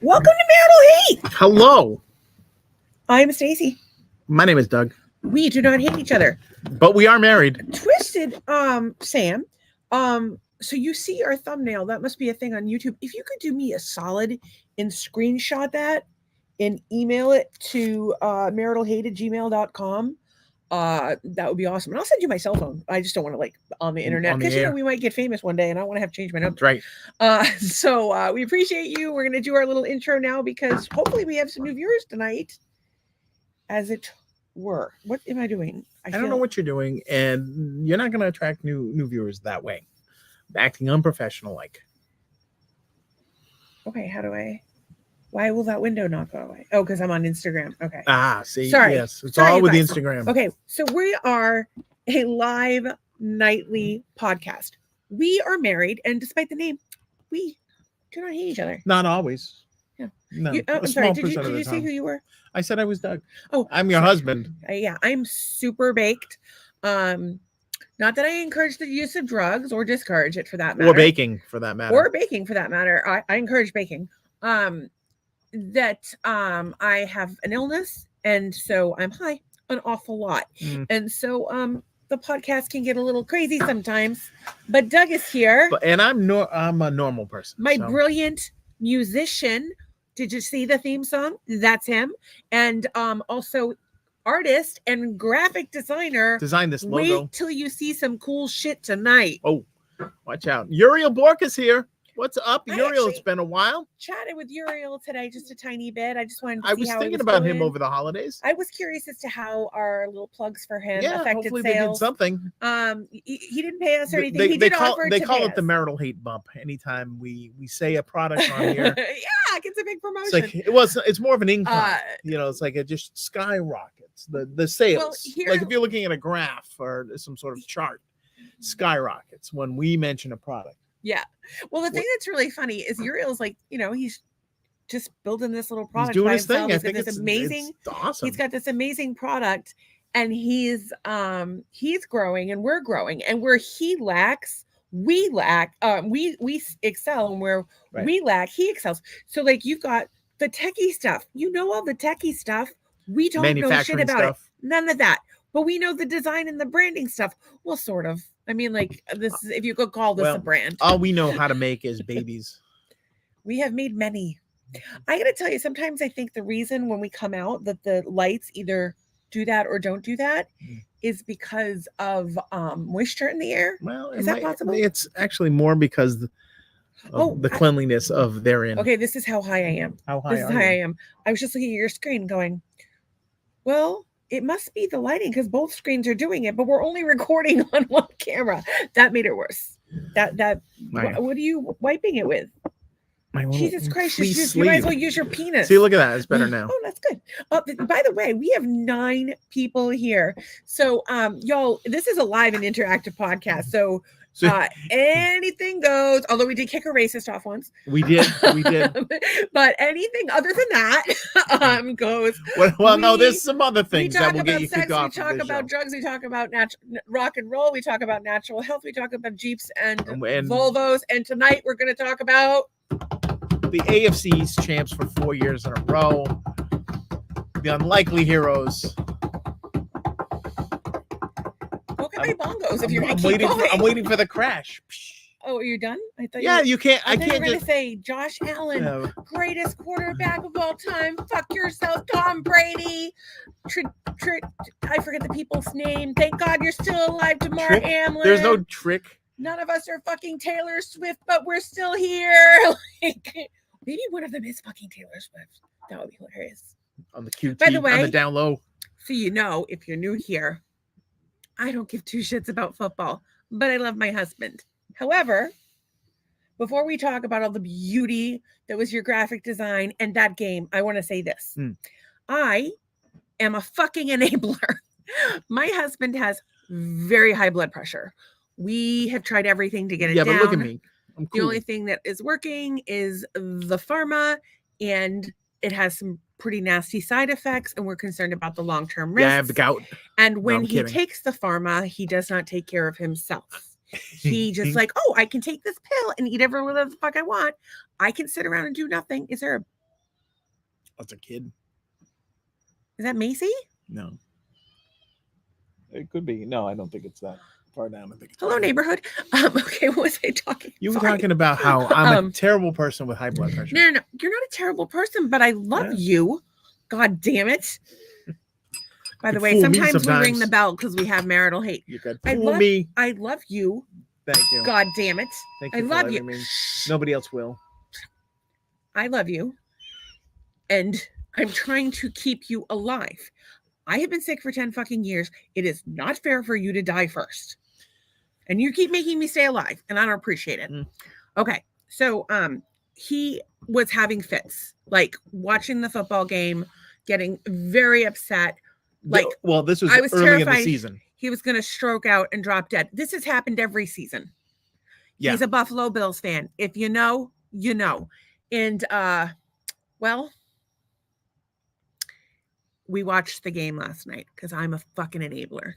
Welcome to Marital Hate. Hello. I'm Stacy. My name is Doug. We do not hate each other. But we are married. Twisted Sam. So you see our thumbnail. That must be a thing on YouTube. If you could do me a solid and screenshot that and email it to maritalhate@gmail.com. That would be awesome. And I'll send you my cell phone. I just don't want to on the internet because we might get famous one day and I want to have to change my number. Right. So we appreciate you. We're gonna do our little intro now because hopefully we have some new viewers tonight. As it were. What am I doing? I don't know what you're doing, and you're not gonna attract new viewers that way. Acting unprofessional like. Okay, how do I? Why will that window not go away? Oh, because I'm on Instagram. Okay. See. Sorry. Yes, it's all with Instagram. Okay, so we are a live nightly podcast. We are married, and despite the name, we do not hate each other. Not always. Yeah. No. I'm sorry. Did you say who you were? I said I was Doug. Oh, I'm your husband. Yeah, I'm super baked. Not that I encourage the use of drugs or discourage it for that matter. Or baking for that matter. I encourage baking. I have an illness, and so I'm high an awful lot. And so the podcast can get a little crazy sometimes. But Doug is here. And I'm a normal person. My brilliant musician. Did you see the theme song? That's him. And also artist and graphic designer. Designed this logo. Wait till you see some cool shit tonight. Oh, watch out. Uriel Bork is here. What's up, Uriel? It's been a while. Chatted with Uriel today just a tiny bit. I just wanted to see I was how thinking about him over the holidays. I was curious as to how our little plugs for him affected hopefully sales. They did something. He didn't pay us or anything. They call it the marital hate bump anytime we say a product on here. Yeah, it's a big promotion. It's more of an income. It's like it just skyrockets the sales. Like if you're looking at a graph or some sort of chart, skyrockets when we mention a product. Yeah. Well, the thing that's really funny is Uriel's he's just building this little product. He's doing his thing. I think it's amazing. It's awesome. He's got this amazing product, and he's growing, and we're growing, and where he lacks, we lack. We excel, and where we lack, he excels. So you've got the techie stuff. All the techie stuff. We don't know shit about it. None of that. But we know the design and the branding stuff. Well, sort of. I mean, this is, if you could call this a brand. All we know how to make is babies. We have made many. I got to tell you, sometimes I think the reason when we come out that the lights either do that or don't do that is because of moisture in the air. Well, is that possible? It's actually more because of the cleanliness of therein. Okay, this is how high I am. How high this is how I am. I was just looking at your screen going, well, it must be the lighting because both screens are doing it, but we're only recording on one camera. That made it worse. What are you wiping it with? Jesus Christ, you might as well use your penis. See, look at that. It's better now. Oh, that's good. By the way, we have 9 people here. So, y'all, this is a live and interactive podcast. So anything goes, although we did kick a racist off once. We did. But anything other than that goes. Well, no, there's some other things that will get you kicked off. We talk about drugs. We talk about rock and roll. We talk about natural health. We talk about Jeeps and Volvos. And tonight we're going to talk about the AFC East champs for 4 years in a row. The unlikely heroes. My bongos if you're going to keep going. I'm waiting for the crash. Oh, are you done? I thought you can't. I can't just say Josh Allen, greatest quarterback of all time. Fuck yourself, Tom Brady. I forget the people's name. Thank God you're still alive, Damar Hamlin. There's no trick. None of us are fucking Taylor Swift, but we're still here. Maybe one of them is fucking Taylor Swift. That would be hilarious. On the QT, by the way, on the down low. So if you're new here, I don't give 2 shits about football, but I love my husband. However, before we talk about all the beauty that was your graphic design and that game, I want to say this. I am a fucking enabler. My husband has very high blood pressure. We have tried everything to get it down. Yeah, but look at me. I'm cool. The only thing that is working is the pharma, and it has some pretty nasty side effects, and we're concerned about the long-term risks. Yeah, I have the gout. And when he takes the pharma, he does not take care of himself. He just I can take this pill and eat every whatever the fuck I want. I can sit around and do nothing. Is there a That's a kid. Is that Macy? No. It could be. No, I don't think it's that far down. I think it's Hello, neighborhood. Okay, what was I talking? You were talking about how I'm a terrible person with high blood pressure. No, you're not a terrible person, but I love you. God damn it. By the way, sometimes we ring the bell because we have marital hate. You could fool me. I love you. Thank you. God damn it. Thank you. I love you. Me. Nobody else will. I love you. And I'm trying to keep you alive. I have been sick for 10 fucking years. It is not fair for you to die first. And you keep making me stay alive, and I don't appreciate it. Okay. So he was having fits, like watching the football game, getting very upset. Like, well, this was early in the season. He was going to stroke out and drop dead. This has happened every season. Yeah. He's a Buffalo Bills fan. If you know, you know. And well, we watched the game last night because I'm a fucking enabler.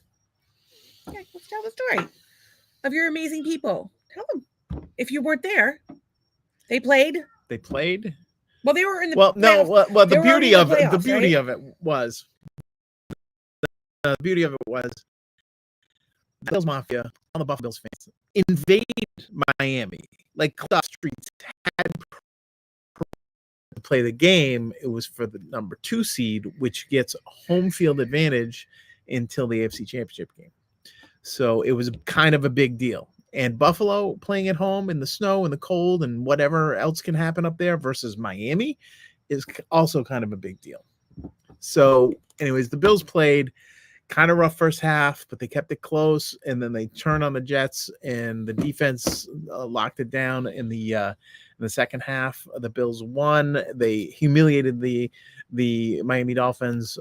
Okay, let's tell the story of your amazing people. Tell them. If you weren't there, they played. Well, they were in the Well, no, well the beauty of it, the beauty of it was the Bills Mafia, all the Buffalo Bills fans invade Miami. Like the streets had to play the game. It was for the number 2 seed, which gets home field advantage until the AFC Championship game. So it was kind of a big deal. And Buffalo playing at home in the snow and the cold and whatever else can happen up there versus Miami is also kind of a big deal. So anyways, the Bills played kind of rough first half, but they kept it close. And then they turned on the Jets and the defense locked it down in the second half. The Bills won. They humiliated the Miami Dolphins,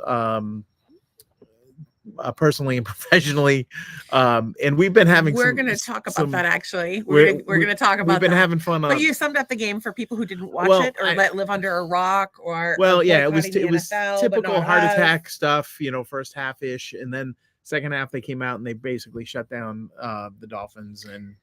personally and professionally, and we've been having. We're going to talk about that. Actually, we're going to talk about. We've been having fun. But you summed up the game for people who didn't watch it or live under a rock or. Well, yeah, it was typical heart attack stuff. You know, first half ish, and then second half they came out and they basically shut down the Dolphins and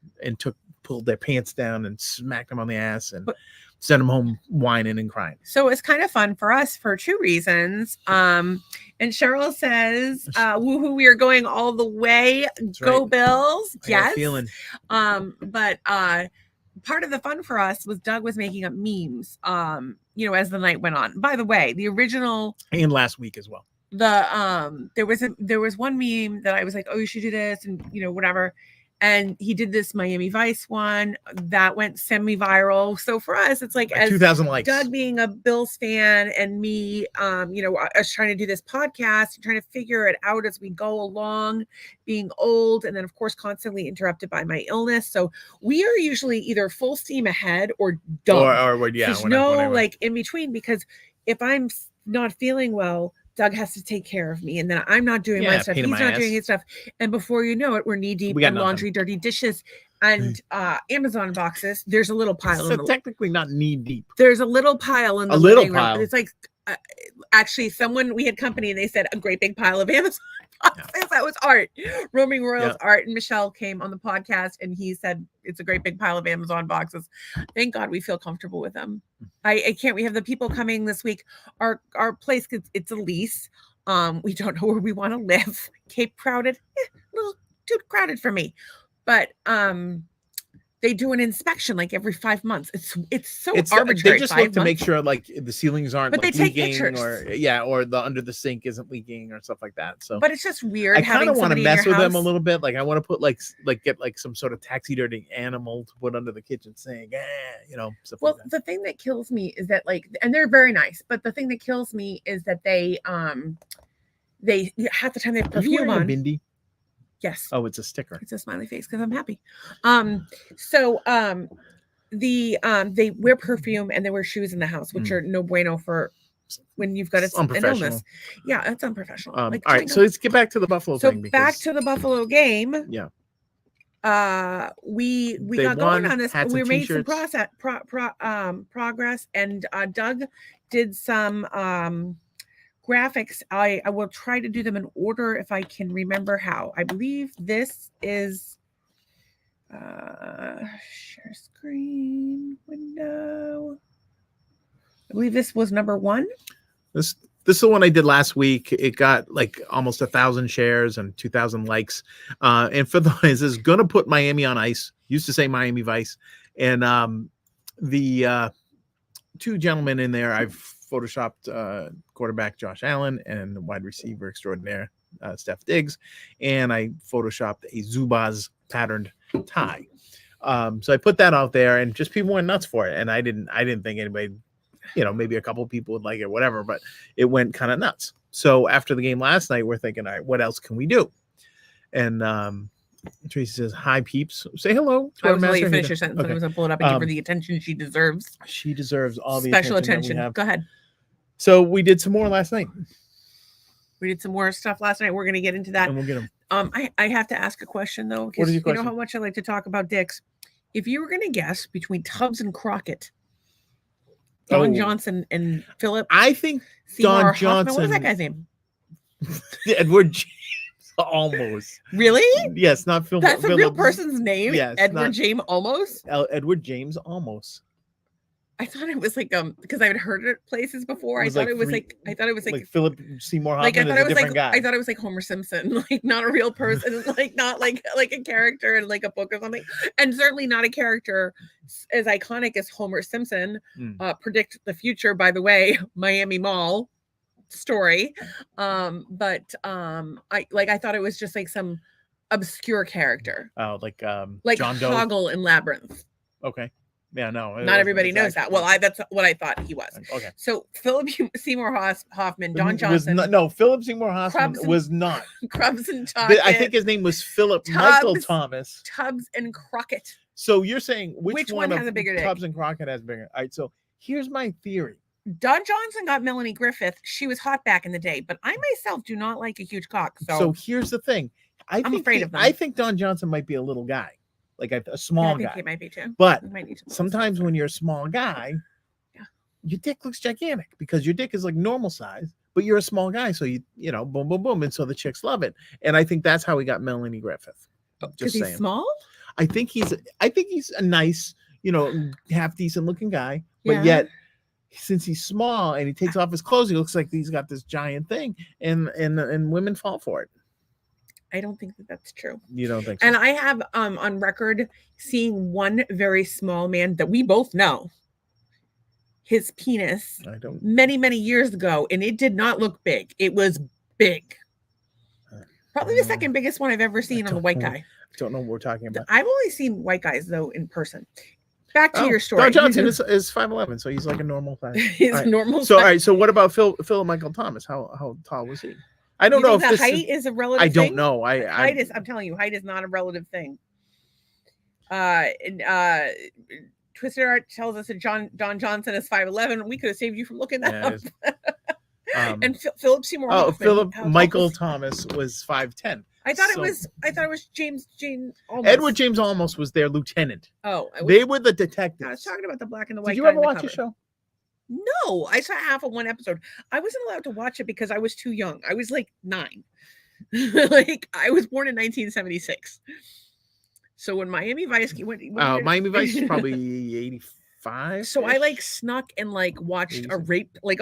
pulled their pants down and smacked them on the ass and sent them home whining and crying. So it's kind of fun for us for 2 reasons. And Cheryl says, woohoo, we are going all the way. That's Go right. Bills. Yes. Feeling. But part of the fun for us was Doug was making up memes, as the night went on. By the way, the original. And last week as well. There was one meme that I was like, oh, you should do this and, whatever. And he did this Miami Vice one that went semi-viral. So for us, it's like as 2,000 likes. Doug being a Bills fan and me, us trying to do this podcast, trying to figure it out as we go along, being old, and then of course constantly interrupted by my illness. So we are usually either full steam ahead or done. Or yeah, there's no like in between, because if I'm not feeling well, Doug has to take care of me, and then I'm not doing my stuff. He's not doing his stuff. And before you know it, we're knee deep in laundry, dirty dishes, and Amazon boxes. There's a little pile. So technically not knee deep. There's a little pile in the living room. It's like actually we had company and they said a great big pile of Amazon boxes. Yeah. That was Art. Roaming Royals Art and Michelle came on the podcast and he said it's a great big pile of Amazon boxes. Thank God we feel comfortable with them. I can't. We have the people coming this week. Our place, it's a lease. We don't know where we want to live. Cape crowded, a little too crowded for me. But they do an inspection like every 5 months. It's arbitrary. They just look to make sure like the ceilings aren't leaking or the under the sink isn't leaking or stuff like that. So but it's just weird. I kind of want to mess with them a little bit. Like I want to put get some sort of taxi dirty animal to put under the kitchen sink. Stuff like that. The thing that kills me is that and they're very nice, but the thing that kills me is that they half the time they have perfume on. A bindi? Yes. Oh, it's a sticker. It's a smiley face because I'm happy. They wear perfume and they wear shoes in the house, which are no bueno for when you've got an illness. Yeah, it's unprofessional. All right, so let's get back to the Buffalo thing. So back to the Buffalo game. Yeah. We got going on this. We made some progress, and Doug did some graphics. I will try to do them in order if I can remember how. I believe this is share screen window. I believe this was number 1. This is the one I did last week. It got like almost 1,000 shares and 2,000 likes. And for the this is gonna put Miami on ice. Used to say Miami Vice, and the two gentlemen in there, I've photoshopped quarterback Josh Allen and wide receiver extraordinaire Steph Diggs, and I photoshopped a Zubaz patterned tie. So I put that out there, and just people went nuts for it. And I didn't think anybody, maybe a couple people would like it, whatever, but it went kind of nuts. So after the game last night, we're thinking, all right, what else can we do? And Tracy says, "Hi, peeps. Say hello to I our was master." going to finish your sentence. Okay. I was going to pull it up and give her the attention she deserves. She deserves all the special attention. Go ahead. So we did some more last night. We did some more stuff last night. We're going to get into that. And we'll get them. I have to ask a question, though. What is your question? You know how much I like to talk about dicks. If you were going to guess between Tubbs and Crockett, Don Johnson and Philip, I think Seymour Don Hoffman, Johnson. what was that guy's name? Edward James. Almost. Really? Yes, not Philip. That's a real person's name? Yes. Edward James Almost? Edward James Almost. I thought it was like because I had heard it places before. I thought it was like Philip Seymour Hoffman is a different guy. I thought it was like Homer Simpson, like not a real person, like not like a character in like a book or something, and certainly not a character as iconic as Homer Simpson. Predict the future, by the way, Miami Mall story. I thought it was just like some obscure character. Oh, like John Doe. Hoggle in Labyrinth. Okay. Yeah, no. Not everybody knows that. Well, that's what I thought he was. Okay. So Philip Seymour Hoffman, Don Johnson. Philip Seymour Hoffman was not. Krebs and Tockett. I think his name was Philip Michael Thomas. Tubbs and Crockett. So you're saying which one has a bigger dick? Tubbs and Crockett has bigger. All right. So here's my theory. Don Johnson got Melanie Griffith. She was hot back in the day, but I myself do not like a huge cock. So here's the thing. I'm afraid of them. I think Don Johnson might be a little guy. Like a small guy. I think he might be too. But sometimes when you're a small guy, your dick looks gigantic because your dick is like normal size, but you're a small guy. So you boom, boom, boom. And so the chicks love it. And I think that's how we got Melanie Griffith. Because he's small? I think he's a nice, half decent looking guy, but yet since he's small and he takes off his clothes, he looks like he's got this giant thing and women fall for it. I don't think that's true. You don't think so? And I have on record seeing one very small man that we both know, his penis, many, many years ago, and it did not look big. It was big. Probably the second biggest one I've ever seen on the white guy. I don't know what we're talking about. I've only seen white guys, though, in person. Back to your story. Don Johnson is 5'11", so he's like a normal size. He's normal size. So, all right. So what about Philip Michael Thomas? How tall was he? I don't know if the height is a relative thing. I don't know. I'm telling you, height is not a relative thing. Twisted Art tells us that Don Johnson is 5'11". We could have saved you from looking that up. And Philip Seymour Hoffman. Philip Michael Thomas was 5'10". I thought it was James Almost. Edward James Almost was their lieutenant. Oh, they were the detectives. I was talking about the black and the white. Did you ever watch the show? No, I saw half of one episode. I wasn't allowed to watch it because I was too young. I was like 9. Like I was born in 1976. So when Miami Vice went Miami Vice is probably 85. So I like snuck and like watched a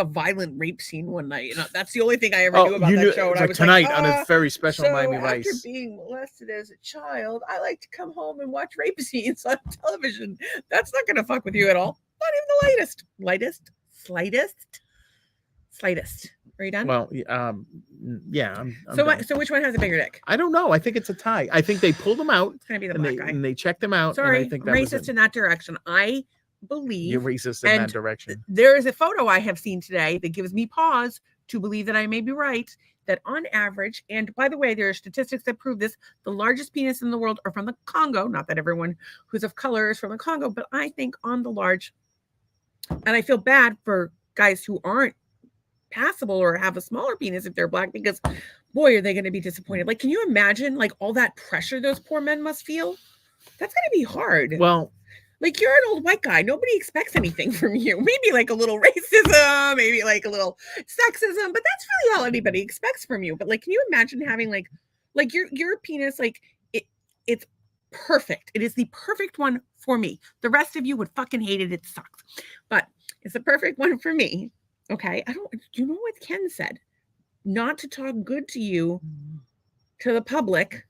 violent rape scene one night. And that's the only thing I ever knew about that show. And I was tonight on a very special Miami Vice. After being molested as a child, I like to come home and watch rape scenes on television. That's not gonna fuck with you at all. Not even the slightest. Are you done? Well, yeah. I'm so which one has a bigger dick? I don't know. I think it's a tie. I think they pulled him out. It's gonna be the black guy. And they checked him out. Sorry, and I think that racist in that direction. I believe you're racist in that direction. There is a photo I have seen today that gives me pause to believe that I may be right. That on average, and by the way, there are statistics that prove this, the largest penis in the world are from the Congo. Not that everyone who's of color is from the Congo, but I think on the large, and I feel bad for guys who aren't passable or have a smaller penis if they're black, because boy, are they going to be disappointed. Like, can you imagine like all that pressure those poor men must feel? That's going to be hard. Well, like you're an old white guy. Nobody expects anything from you. Maybe like a little racism, maybe like a little sexism, but that's really all anybody expects from you. But like, can you imagine having like your penis, like it's perfect. It is the perfect one for me. The rest of you would fucking hate it. It sucks, but it's the perfect one for me. Okay. You know what Ken said? Not to talk good to you to the public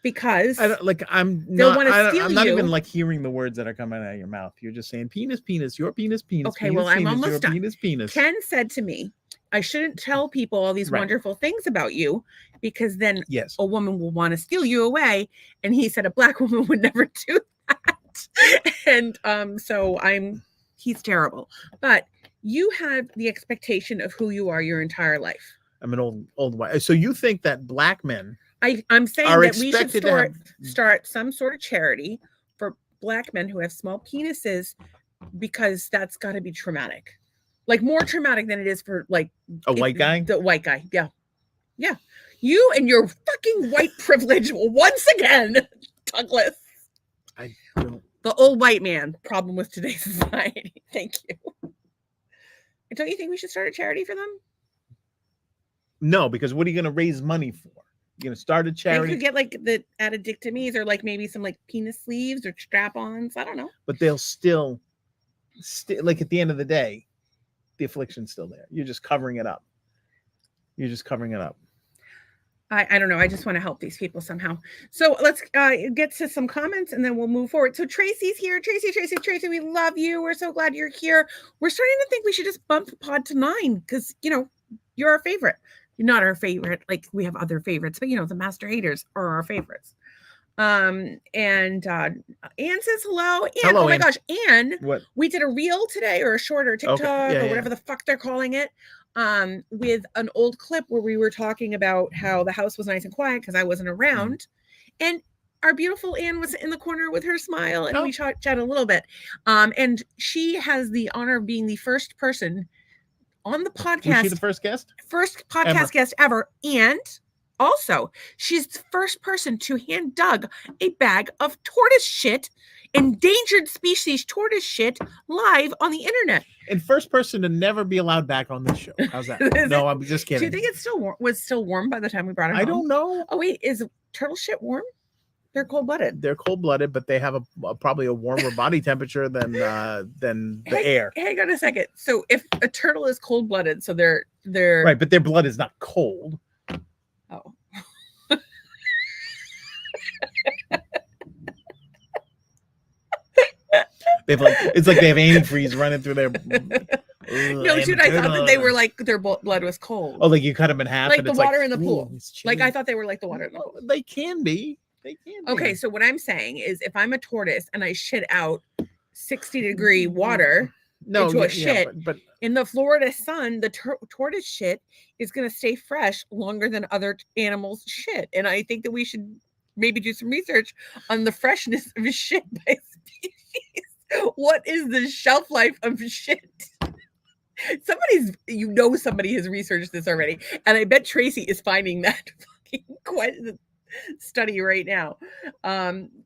because I'm they'll not. want to steal I'm not even you. like hearing the words that are coming out of your mouth. You're just saying penis, penis, your penis, penis, Okay, penis, well, I'm penis, your almost done. penis, penis. Ken said to me, I shouldn't tell people all these Right. wonderful things about you because then Yes. a woman will want to steal you away. And he said a black woman would never do that. And so he's terrible. But you have the expectation of who you are your entire life. I'm an old white. So you think that black men I'm saying are that we should expected to start some sort of charity for black men who have small penises because that's got to be traumatic. Like more traumatic than it is for like a white guy? The white guy. Yeah. Yeah. You and your fucking white privilege once again, Douglas. I don't. The old white man problem with today's society. Thank you. Don't you think we should start a charity for them? No, because what are you going to raise money for? You're going to start a charity? They could get like the addictomies or like maybe some like penis sleeves or strap-ons. I don't know. But they'll still like at the end of the day, the affliction's still there. You're just covering it up. I don't know. I just want to help these people somehow. So let's get to some comments and then we'll move forward. So Tracy's here. Tracy, we love you. We're so glad you're here. We're starting to think we should just bump the pod to 9 because, you're our favorite. You're not our favorite. Like we have other favorites, but the master haters are our favorites. And Anne says hello. Anne, hello, oh my Anne. Gosh, Anne. What? We did a reel today or a shorter TikTok or whatever the fuck they're calling it. With an old clip where we were talking about how the house was nice and quiet because I wasn't around. And our beautiful Anne was in the corner with her smile and we chatted a little bit. And she has the honor of being the first person on the podcast. Was she the first guest? First podcast guest ever. And also, she's the first person to hand Doug a bag of tortoise shit, endangered species tortoise shit, live on the internet. And first person to never be allowed back on this show. How's that? No, I'm just kidding. Do you think it's was still warm by the time we brought it home? I don't know. Oh wait, is turtle shit warm? They're cold-blooded. They're cold-blooded, but they have probably a warmer body temperature than the air. Hang on a second. So if a turtle is cold-blooded, so they're right, but their blood is not cold. Oh. It's like they have antifreeze running through their. No, dude, I thought that they were like their blood was cold. Oh, like you cut them in half, like and the it's water like, in the pool. Like I thought they were like the water in the pool. They can be. Okay, so what I'm saying is, if I'm a tortoise and I shit out 60-degree water into a shit, but in the Florida sun, the tortoise shit is going to stay fresh longer than other animals' shit. And I think that we should maybe do some research on the freshness of shit by species. What is the shelf life of shit? Somebody has researched this already, and I bet Tracy is finding that fucking study right now.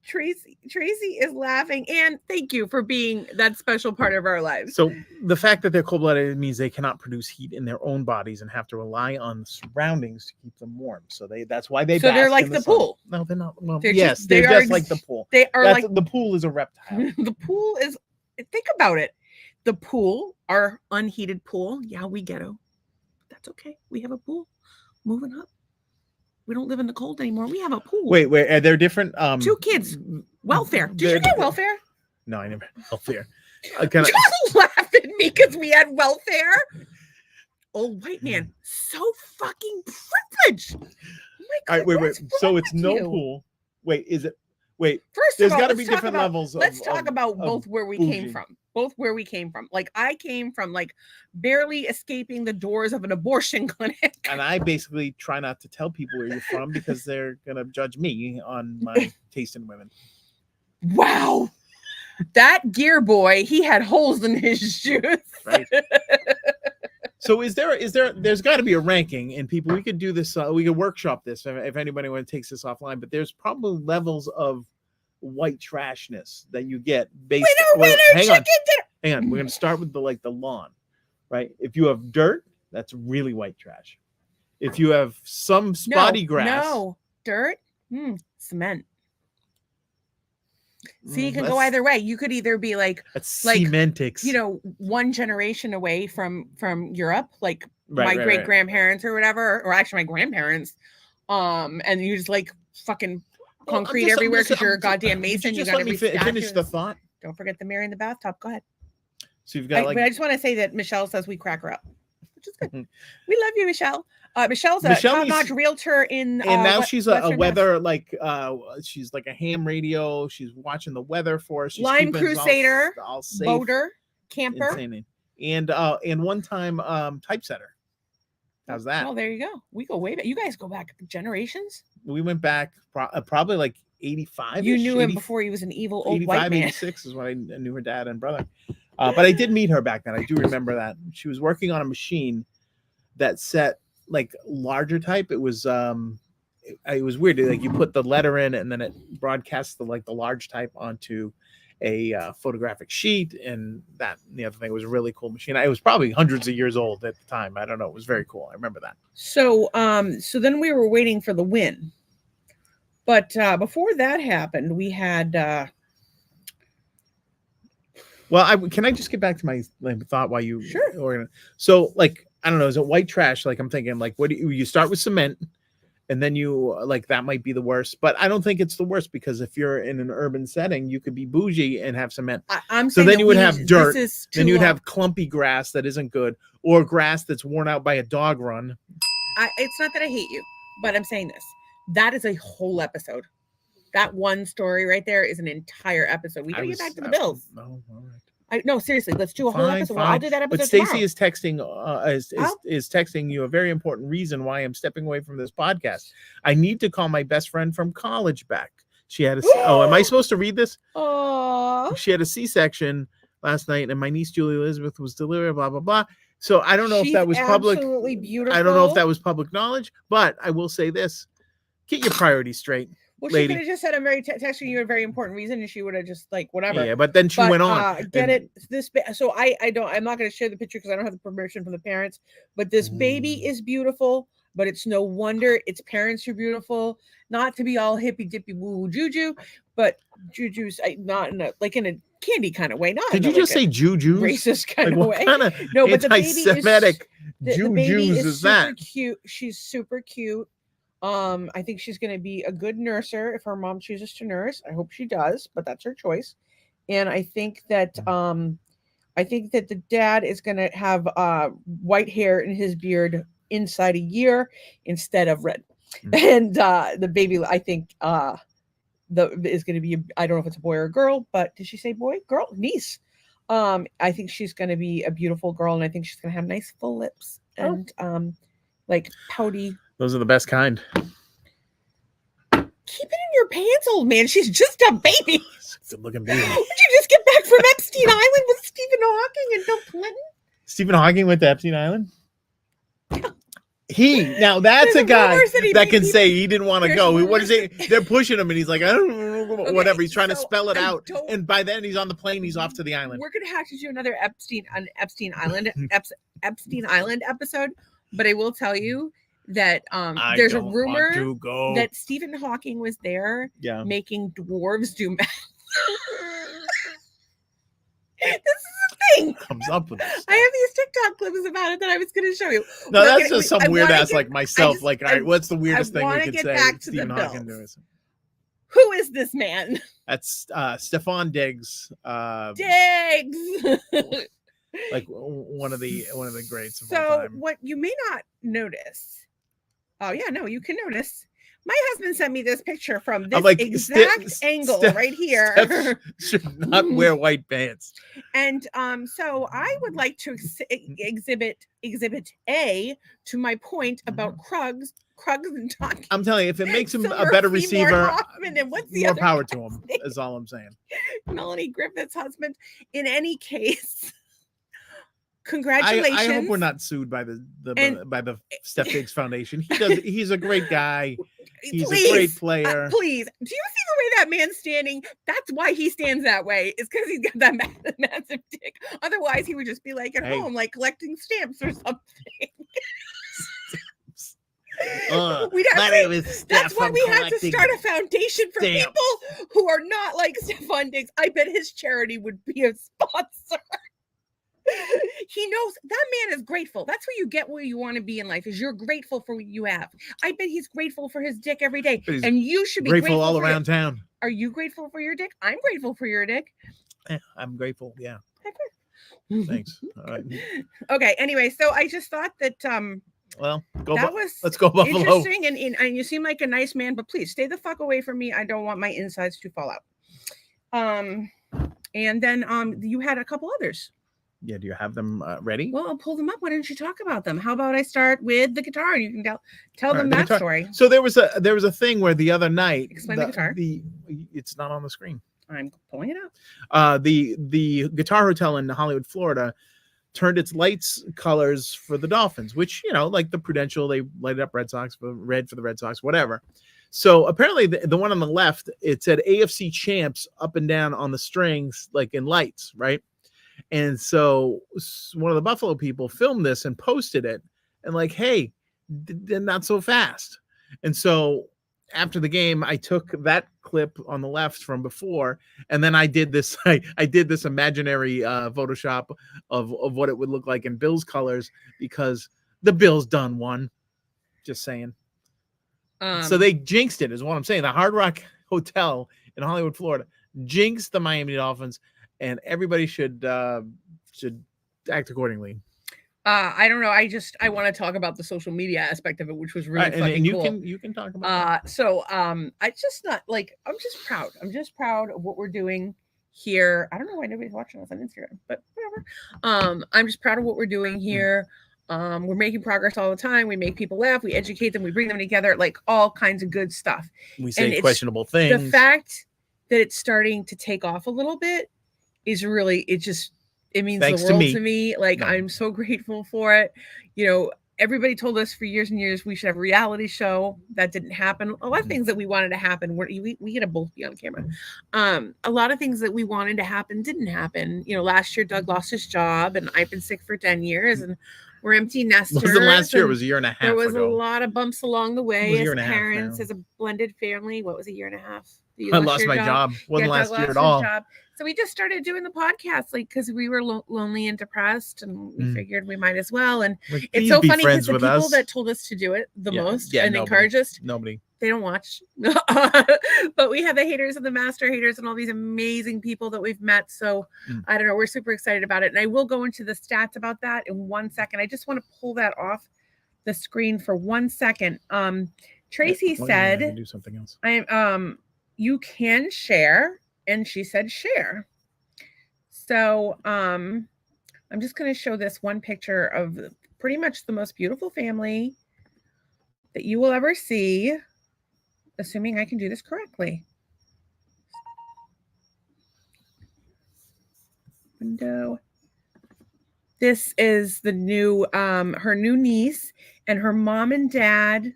Tracy is laughing, and thank you for being that special part of our lives. So the fact that they're cold-blooded means they cannot produce heat in their own bodies and have to rely on the surroundings to keep them warm. So that's why they. So they're like the pool. No, they're not. Well, they're just like the pool. They are like the pool is a reptile. The pool is. Think about it. The pool, our unheated pool. Yeah, we ghetto. That's okay. We have a pool. Moving up. We don't live in the cold anymore. We have a pool. Wait, are there different? 2 kids. Welfare. Did you get welfare? No, I never had welfare. You laugh at me because we had welfare. Old white man, so fucking privileged. Oh my God, wait. So it's no pool. Wait, is it? Wait. First, there's got to be different levels. Let's talk about both where we came from. Both where we came from. Like I came from like barely escaping the doors of an abortion clinic. And I basically try not to tell people where you're from because they're gonna judge me on my taste in women. Wow. That gear boy, he had holes in his shoes. Right. So there's got to be a ranking, and people, we could do this, we could workshop this if anybody takes this offline, but there's probably levels of white trashness that you get based hang on, we're going to start with the lawn, right? If you have dirt, that's really white trash. If you have some spotty grass, dirt, cement. So you can go either way. You could either be like semantics, one generation away from Europe, like my great grandparents or whatever, or actually my grandparents, and you just like fucking concrete everywhere because you're a goddamn mason. You got to finish the thought. Don't forget the mirror in the bathtub. Go ahead. So you've got but I just want to say that Michelle says we crack her up, which is good. We love you, Michelle. Michelle's a top-notch realtor in and now she's a weather she's like a ham radio. She's watching the weather for us. She's Lime crusader, boater, camper, and one time typesetter. How's that? Oh, there you go. We go way back. You guys go back generations. We went back probably like 85. You knew him before he was an evil old white man. 86 is when I knew her dad and brother. But I did meet her back then. I do remember that. She was working on a machine that set like larger type. It was weird. Like you put the letter in and then it broadcasts the large type onto a photographic sheet, and the other thing was a really cool machine. It was probably hundreds of years old at the time. I don't know. It was very cool. I remember that. So then we were waiting for the win. But before that happened, we had well, can I just get back to my thought while you sure. So I don't know, is it white trash? Like I'm thinking what do you start with cement and then you that might be the worst, but I don't think it's the worst because if you're in an urban setting, you could be bougie and have cement. So then you would have dirt, then you'd have clumpy grass that isn't good, or grass that's worn out by a dog run. It's not that I hate you, but I'm saying this. That is a whole episode. That one story right there is an entire episode. We gotta get back to the bills. No, all right. No, seriously, let's do a whole episode. Well, I'll do that episode. But Stacey is texting is texting you a very important reason why I'm stepping away from this podcast. I need to call my best friend from college back. She had am I supposed to read this? Oh, she had a C-section last night, and my niece Julie Elizabeth was delivered. Blah blah blah. So I don't know if that was public. Absolutely beautiful. I don't know if that was public knowledge, but I will say this: get your priorities straight. Well, she could have just said, I'm texting you a very important reason, and she would have just whatever. Yeah, but then she went on. So I'm not going to share the picture because I don't have the permission from the parents, but this baby is beautiful, but it's no wonder its parents are beautiful. Not to be all hippy dippy woo juju, but juju's not in a candy kind of way. Not did you just say juju? Racist kind of way. No, but the baby is super cute. She's super cute. I think she's going to be a good nurser if her mom chooses to nurse. I hope she does, but that's her choice. And I think that the dad is going to have white hair in his beard inside a year instead of red. And the baby, I think, is going to be, I don't know if it's a boy or a girl, but did she say boy, girl, niece? I think she's going to be a beautiful girl, and I think she's going to have nice full lips and pouty. Those are the best kind. Keep it in your pants, old man. She's just a baby. Good looking baby. Did you just get back from Epstein Island with Stephen Hawking and Bill Clinton? Stephen Hawking went to Epstein Island? Now that's a guy that can say he didn't want to go. What is it? They're pushing him and he's like, I don't know, whatever. He's trying to spell it out. And by then he's on the plane. He's off to the island. We're going to have to do another Epstein Island episode. But I will tell you that there's a rumor that Stephen Hawking was there making dwarves do math. This is a thing. Comes up with this. I have these TikTok clips about it that I was going to show you. No, that's just some weird ass like myself. All right, what's the weirdest thing we could say? Back to Stephen Hawking does. Who is this man? That's Stefan Diggs. Diggs. Like one of the greats of all time. So what you may not notice. Oh yeah, no, you can notice. My husband sent me this picture from this exact angle right here. Should not wear white pants. And so I would like to exhibit A to my point about Krugs and talking. I'm telling you, if it makes him a better receiver, and what's the more power to him. Is all I'm saying. Melanie Griffith's husband. In any case. Congratulations! I hope we're not sued by the Steph Diggs Foundation. He's a great guy. He's a great player. Please, do you see the way that man's standing? That's why he stands that way. Is because he's got that massive dick. Otherwise, he would just be at home, collecting stamps or something. My name is Steph. That's why we have to start a foundation for people who are not like Stefan Diggs. I bet his charity would be a sponsor. He knows that man is grateful. That's where you get where you want to be in life, is you're grateful for what you have. I bet he's grateful for his dick every day. And you should be grateful all around town. Are you grateful for your dick? I'm grateful for your dick. Yeah, I'm grateful. Yeah. Thanks. All right. Okay. Anyway, so I just thought that well, let's go Buffalo. Interesting, and you seem like a nice man, but please stay the fuck away from me. I don't want my insides to fall out. And then you had a couple others. Yeah, do you have them ready? Well, I'll pull them up. Why don't you talk about them? How about I start with the guitar? You can tell them that story. So there was a thing where the other night. Explain the guitar. It's not on the screen. I'm pulling it up. The Guitar Hotel in Hollywood, Florida, turned its lights colors for the Dolphins, which, like the Prudential, they lighted up red for the Red Sox, whatever. So apparently the one on the left, it said AFC champs up and down on the strings, like in lights, right? And so one of the Buffalo people filmed this and posted it and like, hey, not so fast. And so after the game, I took that clip on the left from before, and then I did this. I did this imaginary Photoshop of what it would look like in Bills colors, because the Bills done won. Just saying. So they jinxed it, is what I'm saying. The Hard Rock Hotel in Hollywood, Florida, jinxed the Miami Dolphins, and everybody should act accordingly. I don't know. I want to talk about the social media aspect of it, which was really fucking cool. You can talk about that. So I'm just proud. I'm just proud of what we're doing here. I don't know why nobody's watching us on Instagram, but whatever. I'm just proud of what we're doing here. We're making progress all the time. We make people laugh. We educate them. We bring them together, like all kinds of good stuff. We say questionable things. The fact that it's starting to take off a little bit is really, it means the world to me. Like, I'm so grateful for it. Everybody told us for years and years we should have a reality show. That didn't happen. A lot of things that we wanted to happen, we get to both be on camera. A lot of things that we wanted to happen didn't happen. Last year Doug lost his job, and I've been sick for 10 years, and we're empty nesters. It wasn't last year. It was a year and a half. There was ago. a lot of bumps along the way as parents, as a blended family. What was a year and a half? I lost my job. Wasn't last year at all. So we just started doing the podcast, because we were lonely and depressed, and we figured we might as well. And it's so funny because the people that told us to do it the most and encouraged us, they don't watch. But we have the haters and the master haters and all these amazing people that we've met. So I don't know. We're super excited about it. And I will go into the stats about that in 1 second. I just want to pull that off the screen for 1 second. Tracy said, I do something else. You can share. And she said share. So I'm just going to show this one picture of pretty much the most beautiful family that you will ever see, assuming I can do this correctly. Window. This is the new, her new niece and her mom and dad.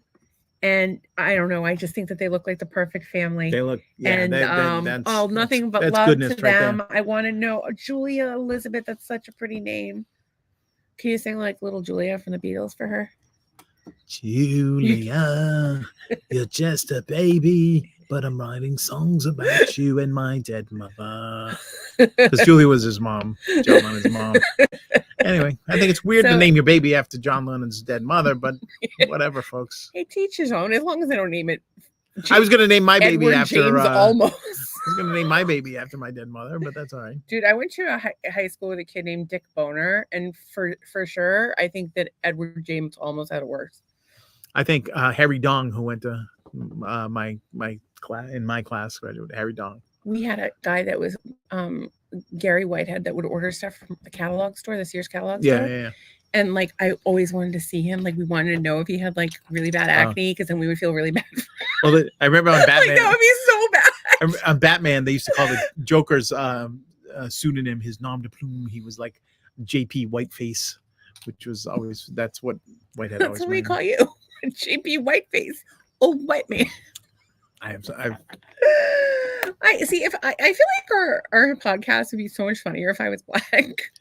And I don't know. I just think that they look like the perfect family. They look, and nothing but love to them. I want to know, Julia Elizabeth. That's such a pretty name. Can you sing like Little Julia from the Beatles for her? Julia, you're just a baby, but I'm writing songs about you and my dead mother. Because Julia was his mom, John Lennon's mom. Anyway, I think it's weird to name your baby after John Lennon's dead mother, but whatever, folks. Hey, teach his own, as long as they don't name it. I was going to name my baby Edward after James almost. I was going to name my baby after my dead mother, but that's all right. Dude, I went to a high school with a kid named Dick Boner, and for sure, I think that Edward James almost had it worse. I think Harry Dong, who went to my class in my class, graduated. Harry Dong. We had a guy that was Gary Whitehead that would order stuff from the catalog store, the Sears catalog store. Yeah. And like, I always wanted to see him. Like, we wanted to know if he had like really bad acne, because then we would feel really bad. Well, I remember on Batman. Like, that would be so bad. On Batman, they used to call the Joker's pseudonym, his nom de plume. He was like JP Whiteface, which was always, that's what Whitehead always. That's what we call you, JP Whiteface, old white man. I see. If I feel like our podcast would be so much funnier if I was black.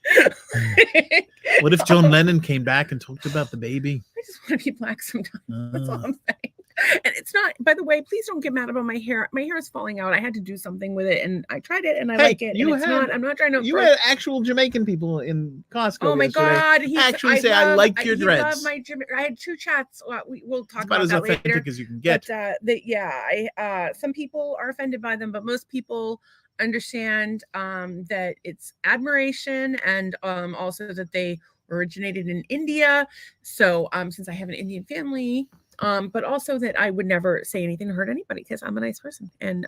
What if John Lennon came back and talked about the baby? I just want to be black sometimes. That's all I'm saying. And it's not. By the way, please don't get mad about my hair. My hair is falling out. I had to do something with it, and I tried it, and I like it. And it's not. I'm not trying to. You had actual Jamaican people in Costco. Oh my God! I like your dreads. I had 2 chats. We'll talk about that later. As authentic as you can get. But some people are offended by them, but most people understand that it's admiration, and also that they originated in India. So since I have an Indian family. But also that I would never say anything to hurt anybody because I'm a nice person, and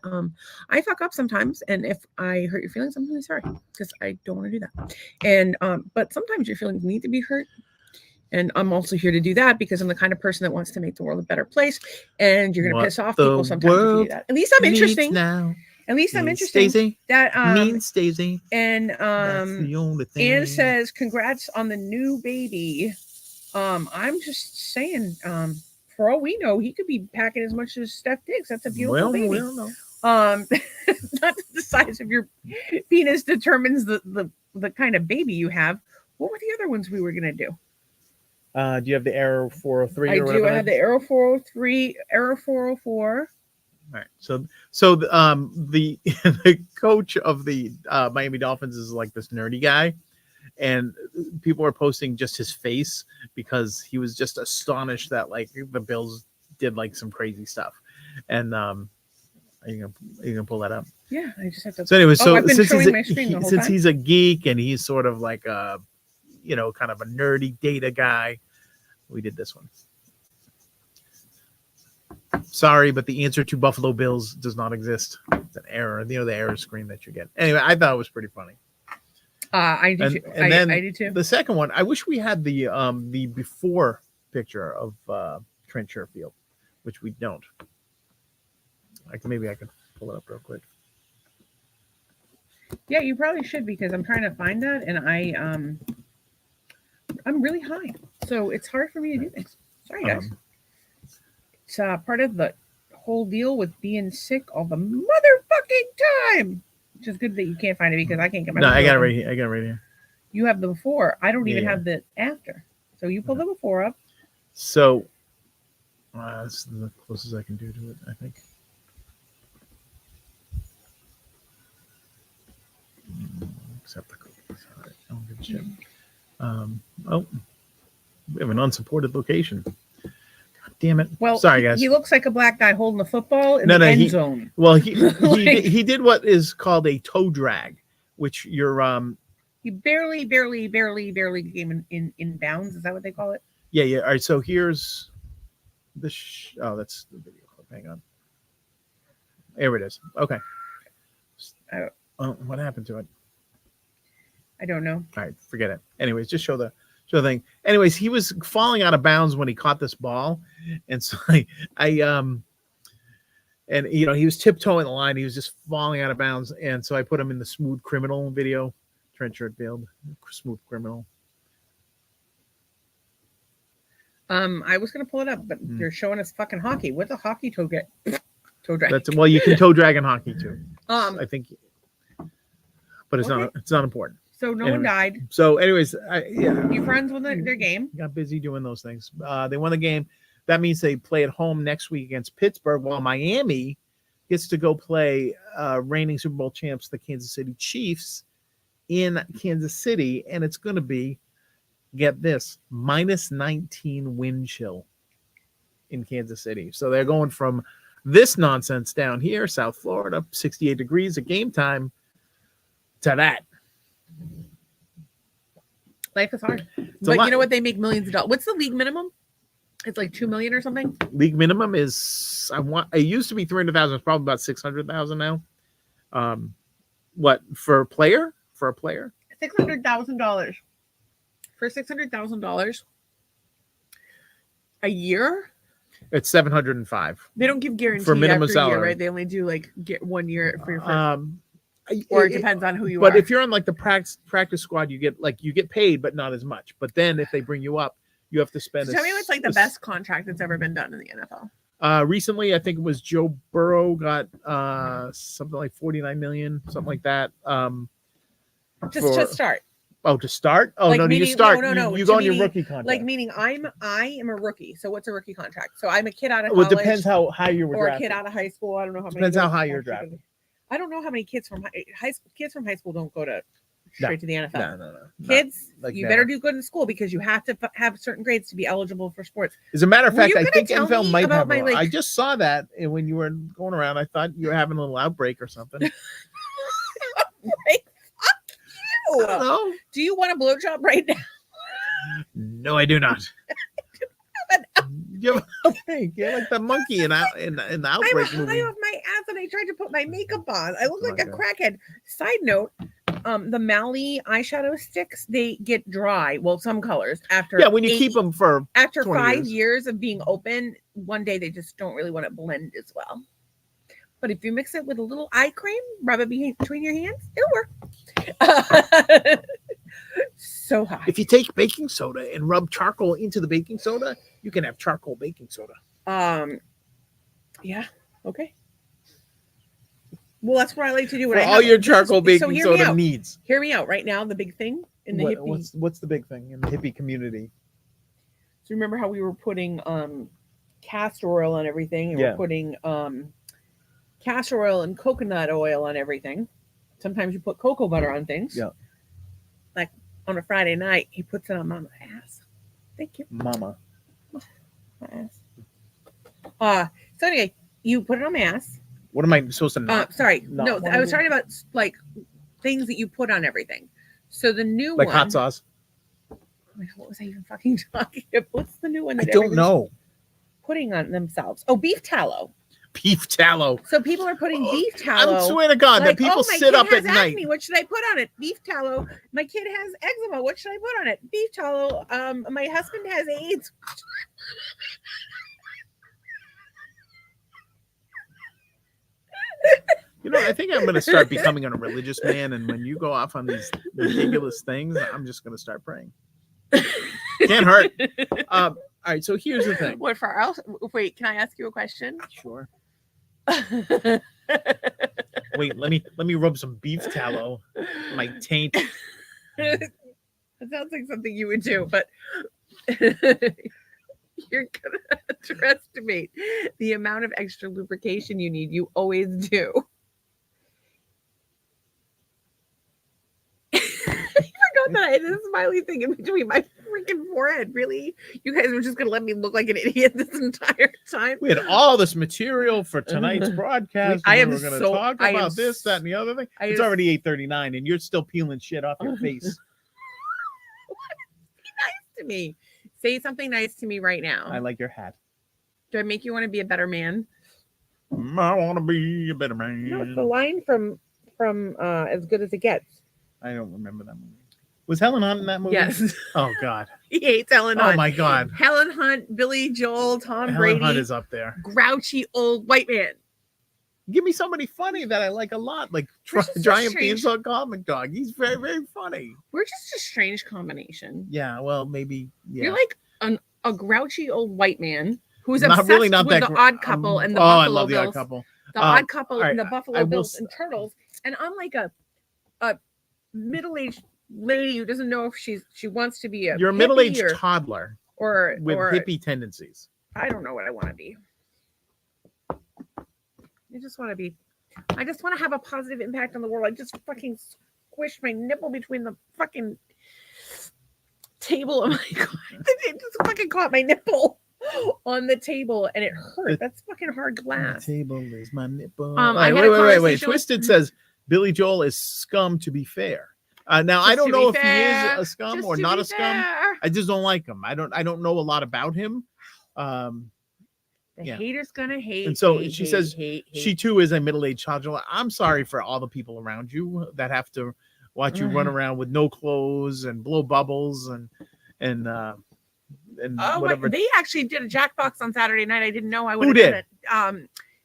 I fuck up sometimes. And if I hurt your feelings, I'm really sorry because I don't want to do that. And but sometimes your feelings need to be hurt, and I'm also here to do that because I'm the kind of person that wants to make the world a better place. And you're going to piss off people sometimes if you do that. At least I'm interesting. Now. At least I'm interesting. Stacey. That means Stacey. And that's the only thing. Anne says, "Congrats on the new baby." I'm just saying. For all we know, he could be packing as much as Steph Diggs. That's a beautiful baby. We don't know. Not the size of your penis determines the kind of baby you have. What were the other ones we were gonna do? Do you have the Arrow 403? I do. I have the Arrow 403, Arrow 404. All right. So the the coach of the Miami Dolphins is like this nerdy guy. And people are posting just his face because he was just astonished that like the Bills did like some crazy stuff. And are you gonna pull that up? Yeah, I just have to. So anyway, I've been showing my screen the whole time. He's a geek and he's sort of like a, kind of a nerdy data guy, we did this one. Sorry, but the answer to Buffalo Bills does not exist. It's an error. The error screen that you get. Anyway, I thought it was pretty funny. I do too. I do too. The second one, I wish we had the before picture of Trent Sherfield, which we don't. Maybe I can pull it up real quick. Yeah, you probably should because I'm trying to find that, and I'm really high, so it's hard for me to do this. Sorry, guys. It's part of the whole deal with being sick all the motherfucking time. Which is good that you can't find it because I can't get my. No, I got it right here. You have the before. I don't even have the after. So you pull the before up. So that's the closest I can do to it, I think. Except the cookies. All right, I don't give a shit. We have an unsupported location. Damn it. Well, sorry, guys. He looks like a black guy holding the football in the end zone. Well, he did what is called a toe drag, which you're he barely came in bounds. Is that what they call it? Yeah. All right. So here's the that's the video clip. Hang on. There it is. Okay. What happened to it? I don't know. All right, forget it. Anyways, just show the thing. Anyways, he was falling out of bounds when he caught this ball, and so he was tiptoeing the line. He was just falling out of bounds, and so I put him in the Smooth Criminal video. Trent Sherfield, Smooth Criminal. I was gonna pull it up, but they're showing us fucking hockey. What's a hockey toe drag? Well, you can toe drag in hockey too. I think, but it's not important. So no one died. So, anyways, you friends with their game? Got busy doing those things. They won the game. That means they play at home next week against Pittsburgh, while Miami gets to go play reigning Super Bowl champs, the Kansas City Chiefs, in Kansas City, and it's going to be, get this, -19 wind chill in Kansas City. So they're going from this nonsense down here, South Florida, 68 degrees at game time, to that. Life is hard. But you know what? They make millions of dollars. What's the league minimum? It's like $2 million or something. League minimum is it used to be 300,000. It's probably about 600,000 now. What for a player? For a player, $600,000. For $600,000 a year. It's 705. They don't give guarantees for minimum after salary, year, right? They only do like get 1 year for your first. Or it depends on who you are. But if you're on like the practice squad, you get paid, but not as much. But then if they bring you up, you have to spend. So tell me what's like the best contract that's ever been done in the NFL. Recently, I think it was Joe Burrow got something like 49 million, something like that. Just to start. Oh, to start? Oh, like no, meaning, you start. No. You go on your meaning, rookie contract. Like meaning I am a rookie. So what's a rookie contract? So I'm a kid out of Well, college. it depends how high you were or drafted. a kid out of high school. I don't know how Depends many. how high you're drafted. I don't know how many kids from high school. Kids from high school don't go to straight to the NFL. No. Kids, you better do good in school because you have to have certain grades to be eligible for sports. As a matter of fact, I think NFL might have. I just saw that, and when you were going around, I thought you were having a little outbreak or something. Right? Fuck you. No. Do you want a blowjob right now? No, I do not. You're like the monkey in the outbreak movie. I'm high off my ass and I tried to put my makeup on. I look like a crackhead. Side note, the Mally eyeshadow sticks, they get dry. Well, some colors after when you keep them for after 5 years of being open, one day they just don't really want to blend as well. But if you mix it with a little eye cream, rub it between your hands, it'll work. So hot. If you take baking soda and rub charcoal into the baking soda, you can have charcoal baking soda. Yeah. Okay. Well, that's what I like to do. For all your charcoal baking soda needs. Hear me out. Right now, the big thing in the hippie. What's the big thing in the hippie community? So remember how we were putting castor oil on everything, and we're putting castor oil and coconut oil on everything. Sometimes you put cocoa butter on things. Yeah. Like on a Friday night, he puts it on Mama's ass. Thank you, Mama. My ass. So anyway, you put it on my ass. What am I supposed to not? Sorry. No, I was talking about like things that you put on everything. So the new like one, hot sauce. What was I even fucking talking about? What's the new one that I don't know. Putting on themselves? Oh, beef tallow. Beef tallow. So people are putting beef tallow. I swear to God, that people sit up at night. Acne. What should I put on it? Beef tallow. My kid has eczema. What should I put on it? Beef tallow. My husband has AIDS. I think I'm going to start becoming a religious man, and when you go off on these ridiculous things, I'm just going to start praying. Can't hurt. All right, so here's the thing. What for else? Wait, can I ask you a question? Sure. Wait, let me rub some beef tallow on my taint. That sounds like something you would do, but you're gonna underestimate the amount of extra lubrication you need. You always do. I forgot that I had this smiley thing in between my freaking forehead. Really? You guys were just gonna let me look like an idiot this entire time? We had all this material for tonight's broadcast. We're going to talk about this, that, and the other thing. It's already 8:39, and you're still peeling shit off your face. Be nice to me. Say something nice to me right now. I like your hat. Do I make you want to be a better man? I want to be a better man. No, it's the line from As Good as It Gets. I don't remember that movie. Was Helen Hunt in that movie? Yes. Oh, God. He hates Helen Hunt. Oh, my God. Helen Hunt, Billy Joel, Tom Brady. Helen Hunt is up there. Grouchy old white man. Give me somebody funny that I like a lot, like Giant Beanstalk Comic Dog. He's very, very funny. We're just a strange combination. Yeah, well, maybe. Yeah. You're like a grouchy old white man who's not obsessed really not with that the Odd Couple and the Buffalo Buffalo I love Bills. The Odd Couple. The Odd Couple and the right, Buffalo Bills and Turtles. And I'm like a middle-aged lady who doesn't know if she wants to be you're a middle-aged toddler or with hippie tendencies. I don't know what I want to be. I just want to have a positive impact on the world. I just fucking squished my nipple between the fucking table. Oh my God. It just fucking caught my nipple on the table and it hurt. That's fucking hard glass. The table is my nipple. Wait. Twisted says Billy Joel is scum, to be fair. Now I don't know if he is a scum or not a scum. I just don't like him. I don't know a lot about him. The hater's gonna hate. And so she says she too is a middle-aged toddler. I'm sorry for all the people around you that have to watch you run around with no clothes and blow bubbles and whatever. They actually did a Jackbox on Saturday night. I didn't know I would. Who did?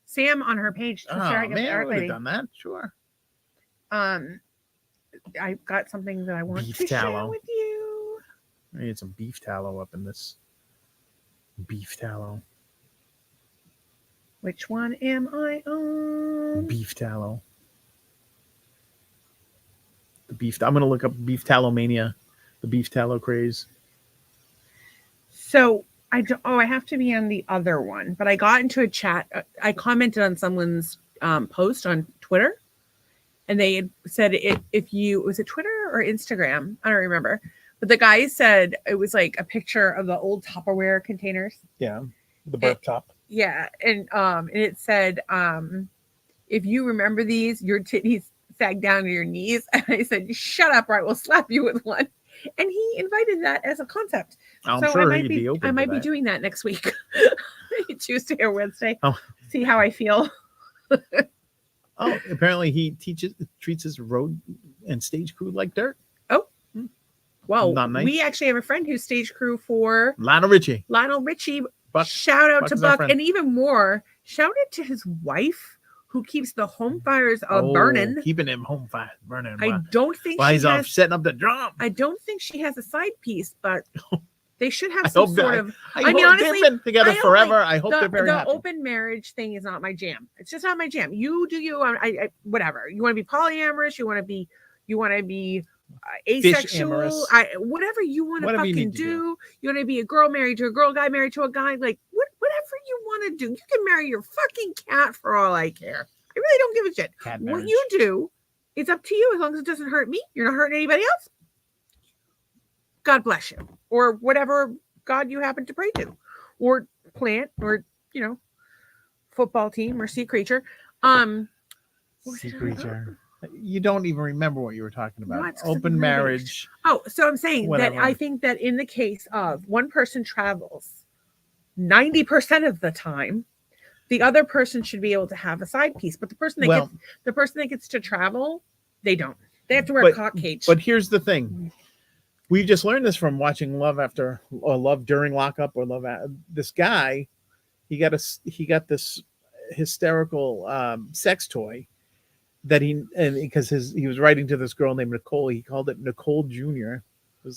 Sam on her page. Oh man, I would have done that. Sure. I've got something that I want to share with you. I need some beef tallow up in this. Beef tallow. Which one am I on? Beef tallow. The beef. I'm gonna look up beef tallow mania, the beef tallow craze. So I have to be on the other one, but I got into a chat. I commented on someone's post on Twitter, and they had said if you was it Twitter or Instagram, I don't remember, but the guy said it was like a picture of the old Tupperware containers. Yeah, the burp top. Yeah, and it said if you remember these, your titties sag down to your knees. And I said, shut up, or I will slap you with one. And he invited that as a concept. I'm so sure I he'd be open. I might be doing that next week, Tuesday or Wednesday. Oh. See how I feel. Oh, apparently he treats his road and stage crew like dirt. Oh, well, not nice. We actually have a friend who's stage crew for Lionel Richie. Buck, shout out to Buck, and even more, shout out to his wife who keeps the home fires burning. Keeping them home fires burning. I don't think he's off setting up the drum. I don't think she has a side piece, but they should have some sort of. I mean, honestly, they've been together forever. I hope they're very happy. The open marriage thing is not my jam. It's just not my jam. You do you. I whatever. You want to be polyamorous. You want to be asexual. Whatever you want to fucking do. You want to be a girl married to a girl, guy married to a guy. Like whatever you want to do. You can marry your fucking cat for all I care. I really don't give a shit. Cat what you do is up to you. As long as it doesn't hurt me, you're not hurting anybody else. God bless you, or whatever God you happen to pray to, or plant, or football team, or sea creature. Sea creature. You don't even remember what you were talking about. No, open marriage. Oh, so I'm saying that I think that in the case of one person travels 90% of the time, the other person should be able to have a side piece. But the person that gets to travel, they don't. They have to wear a cock cage. But here's the thing. We just learned this from watching Love During Lockup or this guy, he got this hysterical sex toy that because he was writing to this girl named Nicole. He called it Nicole Jr.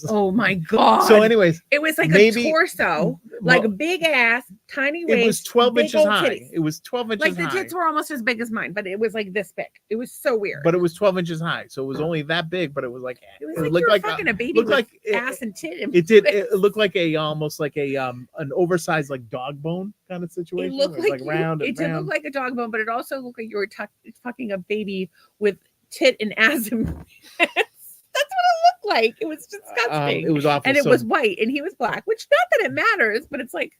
Oh my God. So anyways, it was like a torso, like a big ass, tiny waist. It was 12 inches high. Titties. It was 12 inches high. Like the tits were almost as big as mine, but it was like this big. It was so weird. But it was 12 inches high. So it was only that big, but it was like it looked like fucking a baby with ass and tit. It looked like almost like an oversized like dog bone kind of situation. It looked like round. It did look like a dog bone, but it also looked like you were fucking a baby with tit and ass and that's what it looked like. It was disgusting. It was awful. And it was white and he was black, which not that it matters, but it's like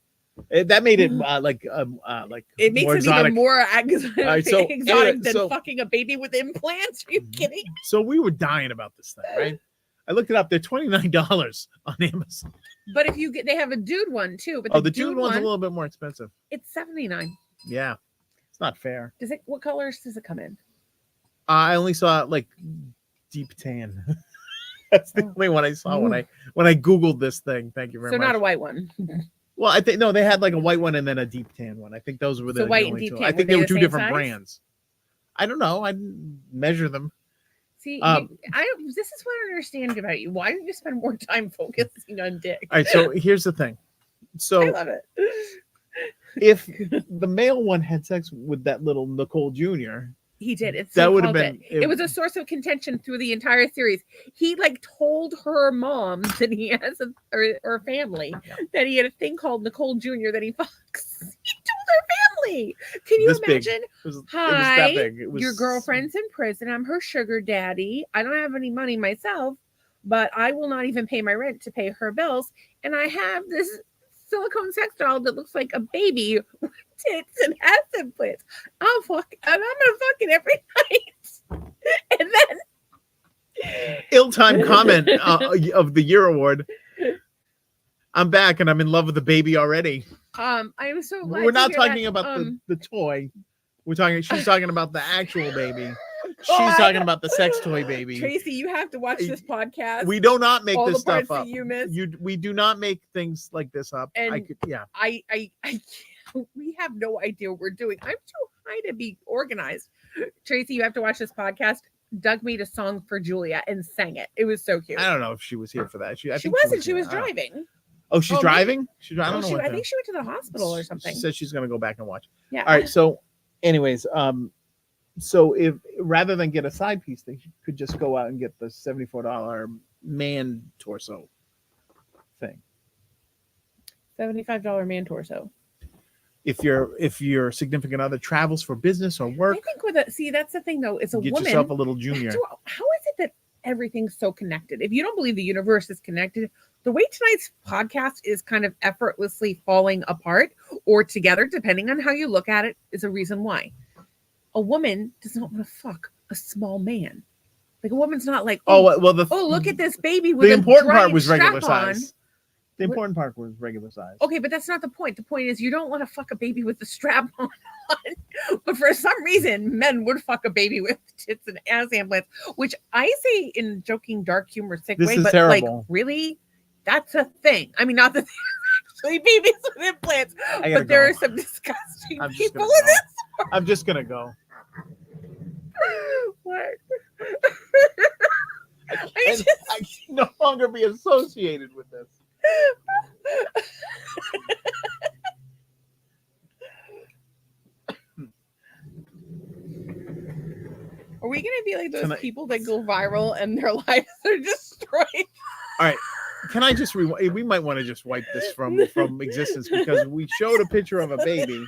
that made it like it makes it exotic. Even more exotic than so, fucking a baby with implants. Are you kidding? So we were dying about this thing, right? I looked it up. They're $29 on Amazon. But if they have a dude one too. But the dude one's a little bit more expensive. It's $79. Yeah, it's not fair. What colors does it come in? I only saw like deep tan. That's the only one I saw when I Googled this thing. Thank you very much. So not a white one. Well, I think no, they had like a white one and then a deep tan one. I think those were the white and deep tan. I think they were two different brands. I don't know. I didn't measure them. See, this is what I understand about you. Why don't you spend more time focusing on dick? All right, so here's the thing. So I love it. If the male one had sex with that little Nicole Jr., he did. That would have been. It was a source of contention through the entire series. He told her mom that he has or family that he had a thing called Nicole Jr. that he fucks. He told her family. Can you imagine? Hi, your girlfriend's in prison. I'm her sugar daddy. I don't have any money myself, but I will not even pay my rent to pay her bills. And I have this silicone sex doll that looks like a baby with tits and ass implants. I'm gonna fuck it every night. And then ill-timed comment of the year award. I'm back and I'm in love with the baby already. I am so glad. We're not talking about the toy. She's talking about the actual baby. She's talking about the sex toy baby. Tracy, you have to watch this podcast. We do not make this stuff up. We do not make things like this up. And we have no idea what we're doing. I'm too high to be organized. Tracy, you have to watch this podcast. Doug made a song for Julia and sang it. It was so cute. I don't know if she was here for that. She wasn't. She was driving. Oh, she's driving? I don't know I think she went to the hospital or something. She said she's going to go back and watch. Yeah. All right. So, anyways, so if rather than get a side piece, they could just go out and get the $74 man torso thing. $75 man torso. If your significant other travels for business or work, I think that's the thing though. It's a get woman. yourself a little junior. How is it that everything's so connected? If you don't believe the universe is connected, the way tonight's podcast is kind of effortlessly falling apart or together, depending on how you look at it, is a reason why. A woman does not want to fuck a small man. Like a woman's not like, look at this baby with the important part was strap regular on. size. The important part was regular size. Okay, but that's not the point. The point is you don't want to fuck a baby with the strap on. But for some reason, men would fuck a baby with tits and ass implants, which I say in joking, dark humor, sick way, but terrible. Like really, that's a thing. I mean, not that they're actually babies with implants, but there are some disgusting people in this. I'm just gonna go. What? I can no longer be associated with this. Are we gonna be like those people that go viral and their lives are destroyed? All right. Can I just we might want to just wipe this from existence because we showed a picture of a baby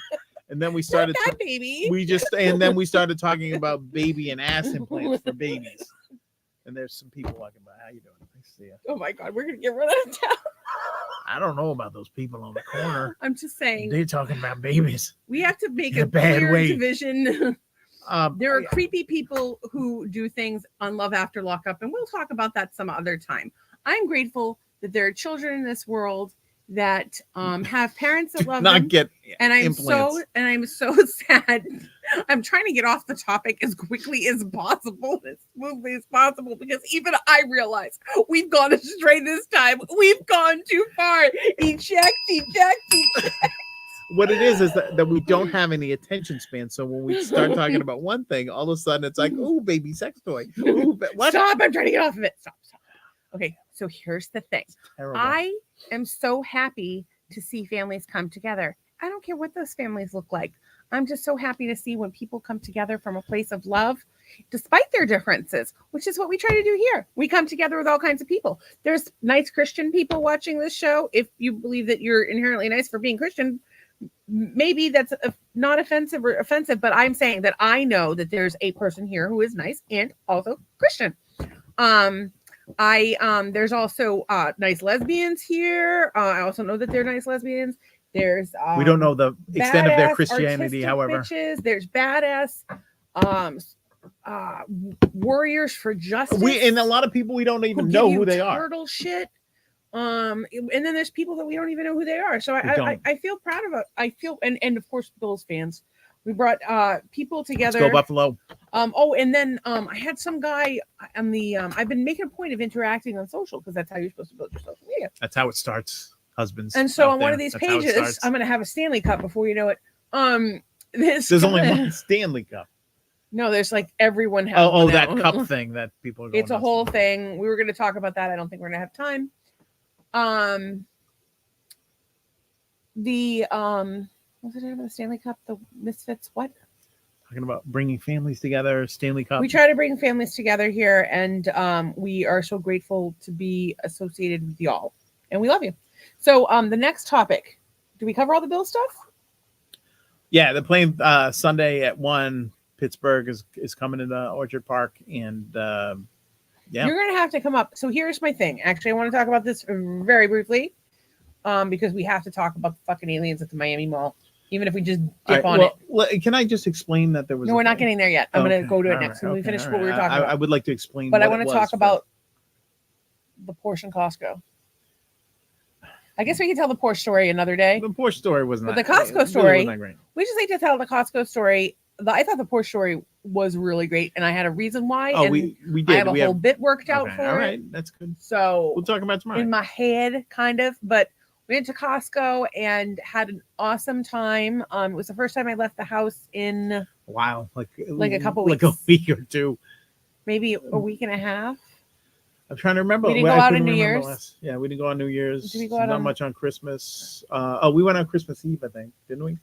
and then we started baby. Then we started talking about baby and ass implants for babies. And there's some people talking about how you doing. Nice to see you. Oh my God, we're gonna get run out of town. I don't know about those people on the corner. I'm just saying they're talking about babies. We have to make a clear division. There are creepy people who do things on Love After Lockup, and we'll talk about that some other time. I'm grateful that there are children in this world that have parents that love them. And I'm so sad. I'm trying to get off the topic as quickly as possible, as smoothly as possible, because even I realize we've gone astray this time. We've gone too far. Eject. What it is that we don't have any attention span. So when we start talking about one thing, all of a sudden it's like, oh, baby sex toy. Ooh, what? Stop, I'm trying to get off of it. Stop. Okay, so here's the thing. I am so happy to see families come together. I don't care what those families look like. I'm just so happy to see when people come together from a place of love, despite their differences, which is what we try to do here. We come together with all kinds of people. There's nice Christian people watching this show. If you believe that you're inherently nice for being Christian, maybe that's not offensive, but I'm saying that I know that there's a person here who is nice and also Christian. There's also nice lesbians here. I also know that they're nice lesbians. There's we don't know the extent of their Christianity, however. Bitches. There's badass warriors for justice. And a lot of people we don't even know who they are. Turtle shit. And then there's people that we don't even know who they are. So I feel proud of it. I feel and of course Bills fans. We brought people together. Let's go Buffalo. And then I had some guy on the I've been making a point of interacting on social because that's how you're supposed to build your social media. That's how it starts, husbands. And so on one of these pages, I'm gonna have a Stanley Cup before you know it. There's only one Stanley Cup. No, there's like everyone has. Oh, that cup thing that people are going It's a whole thing. We were gonna talk about that. I don't think we're gonna have time. What's the name of the Stanley Cup? The Misfits, what? Talking about bringing families together, Stanley Cup. We try to bring families together here, and we are so grateful to be associated with y'all, and we love you. So the next topic, do we cover all the Bill stuff? Yeah, they're playing Sunday at 1. Pittsburgh is coming into Orchard Park, and yeah. You're going to have to come up. So here's my thing. Actually, I want to talk about this very briefly because we have to talk about the fucking aliens at the Miami Mall. Even if we just dip on it. Can I just explain that there was... No, we're not getting there yet. I'm going to go to it next. When we finish what we were talking about. I would like to explain but I want to talk about the Porsche and Costco. I guess we can tell the Porsche story another day. The Porsche story was not... But the Costco story... Really great. We just need to tell the Costco story. I thought the Porsche story was really great, and I had a reason why. Oh, and we did. I have a whole bit worked out for it. All right, that's good. So we'll talk about it tomorrow. In my head, kind of, but... We went to Costco and had an awesome time. It was the first time I left the house in a while, like a couple weeks, like a week or two, maybe a week and a half. I'm trying to remember. We didn't go out on New Year's. Yeah, we didn't go on New Year's. Did we go out Not on... much on Christmas. We went on Christmas Eve, I think, didn't we?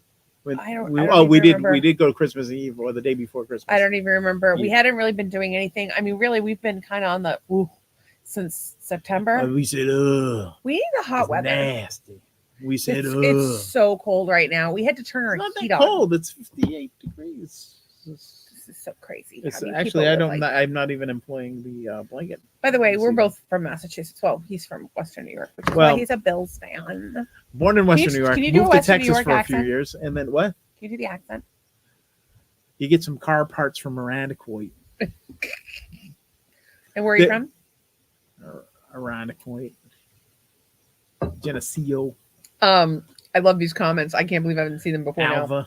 I don't remember. We did go to Christmas Eve or the day before Christmas. I don't even remember. Eve. We hadn't really been doing anything. I mean, really, we've been kind of on the since September. We said, ugh. We need the hot weather. Nasty. We said, it's so cold right now. We had to turn our heat on. It's not cold. It's 58 degrees. This is so crazy. Actually, I'm not even employing the blanket. By the way, we're both from Massachusetts. Well, he's from Western New York, which is why he's a Bills fan. Born in Western New York, moved to Texas for a few years, and then what? Can you do the accent? You get some car parts from Marital. And where are you from? Marital. Geneseo. I love these comments. I can't believe I haven't seen them before. Alva.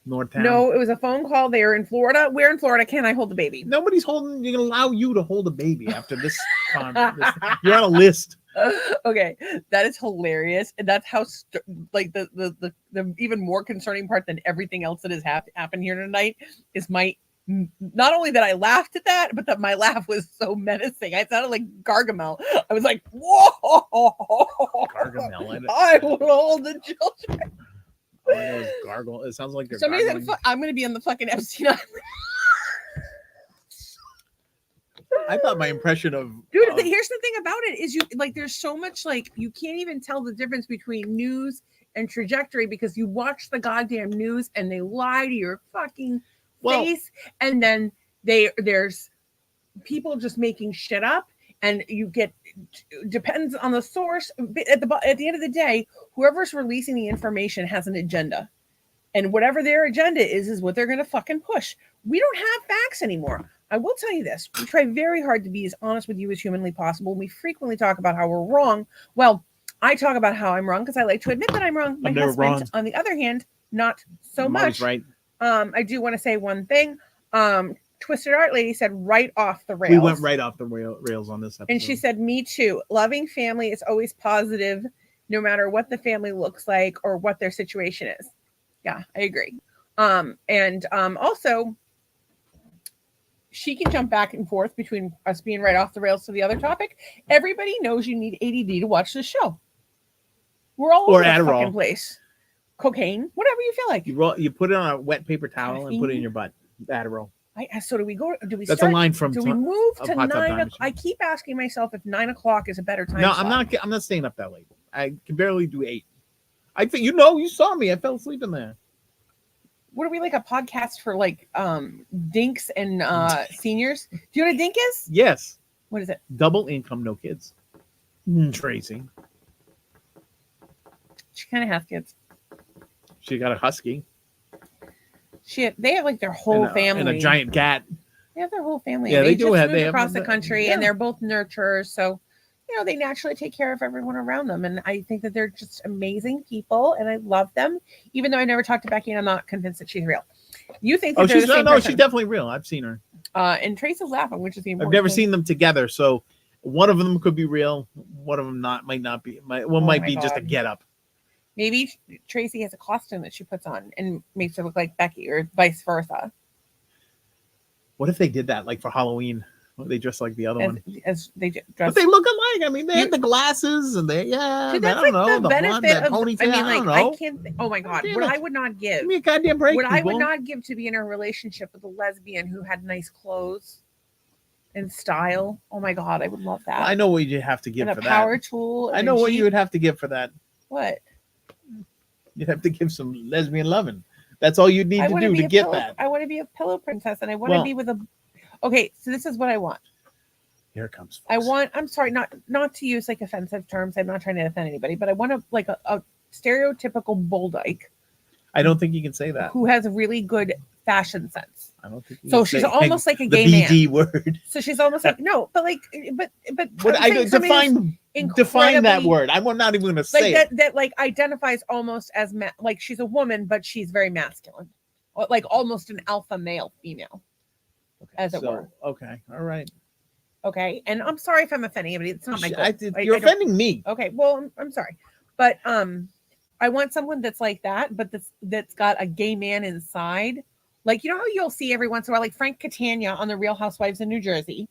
Northtown. No, it was a phone call. They are in Florida. Where in Florida can I hold the baby? Nobody's holding. You can allow you to hold a baby after this time. You're on a list. Okay, that is hilarious, and that's how the even more concerning part than everything else that has happened here tonight is not only that I laughed at that, but that my laugh was so menacing. I sounded like Gargamel. I was like, "Whoa, Gargamel! I will hold the children." All I know is gargle. It sounds like they're somebody said, "I'm going to be on the fucking Epstein Island." I thought my impression of dude. Here's the thing about it is there's so much you can't even tell the difference between news and trajectory because you watch the goddamn news and they lie to your fucking face, and then there's people just making shit up, and you get depends on the source. At the end of the day, whoever's releasing the information has an agenda, and whatever their agenda is what they're going to fucking push. We don't have facts anymore. I will tell you this: we try very hard to be as honest with you as humanly possible. We frequently talk about how we're wrong. Well, I talk about how I'm wrong because I like to admit that I'm wrong. My husband, on the other hand, not so much. Right. I do want to say one thing. Twisted Art Lady said right off the rails. We went right off the rails on this episode. And she said, me too. Loving family is always positive, no matter what the family looks like or what their situation is. Yeah, I agree. Also, she can jump back and forth between us being right off the rails to the other topic. Everybody knows you need ADD to watch this show. We're all over the fucking place. Cocaine, whatever you feel like. You put it on a wet paper towel and put it in your butt. Adderall. So do we go? Do we? That's a line from. Do we move to 9? I keep asking myself if 9 o'clock is a better time. No, slot. I'm not staying up that late. I can barely do 8. I think you saw me. I fell asleep in there. What are we, like a podcast for dinks and seniors? Do you know what a dink is? Yes. What is it? Double income, no kids. Tracy. She kind of has kids. She got a husky. They have their whole family and a giant cat. They have their whole family. Yeah, they do have. They across the country, and they're both nurturers. So, they naturally take care of everyone around them, and I think that they're just amazing people, and I love them. Even though I never talked to Becky, and I'm not convinced that she's real. You think that she's not? No, she's definitely real. I've seen her. And Trace is laughing, which is the important. I've never seen them together, so one of them could be real. One of them might not be. Might be just a get up. Maybe Tracy has a costume that she puts on and makes her look like Becky, or vice versa. What if they did that, for Halloween? They dress like the other one. But they look alike. I mean, they had the glasses and they. Yeah, dude, I don't know the benefit blonde, that ponytail. I don't know. I can't. Oh my god! What I would not give. Give me a goddamn break. What I would not give to be in a relationship with a lesbian who had nice clothes and style. Oh my god, I would love that. I know what you have to give for that. And a power tool. I know what you would have to give for that. What? You'd have to give some lesbian loving. That's all you need to do to get that. I want to be a pillow princess, and I want to be with a. Okay, so this is what I want. Here it comes. Folks. I'm sorry, not to use offensive terms. I'm not trying to offend anybody, but I want a stereotypical bull dyke. I don't think you can say that. Who has a really good fashion sense. I don't think. So she's almost like a gay man. The BD word. So she's almost like no, but define that word. I'm not even going to say it. That identifies almost as she's a woman, but she's very masculine, almost an alpha male female, as it were. Okay, all right. Okay, and I'm sorry if I'm offending anybody. It's not my goal. You're offending me. Okay, well, I'm sorry, but I want someone that's like that, but that's got a gay man inside. How you'll see every once in a while, Frank Catania on The Real Housewives in New Jersey.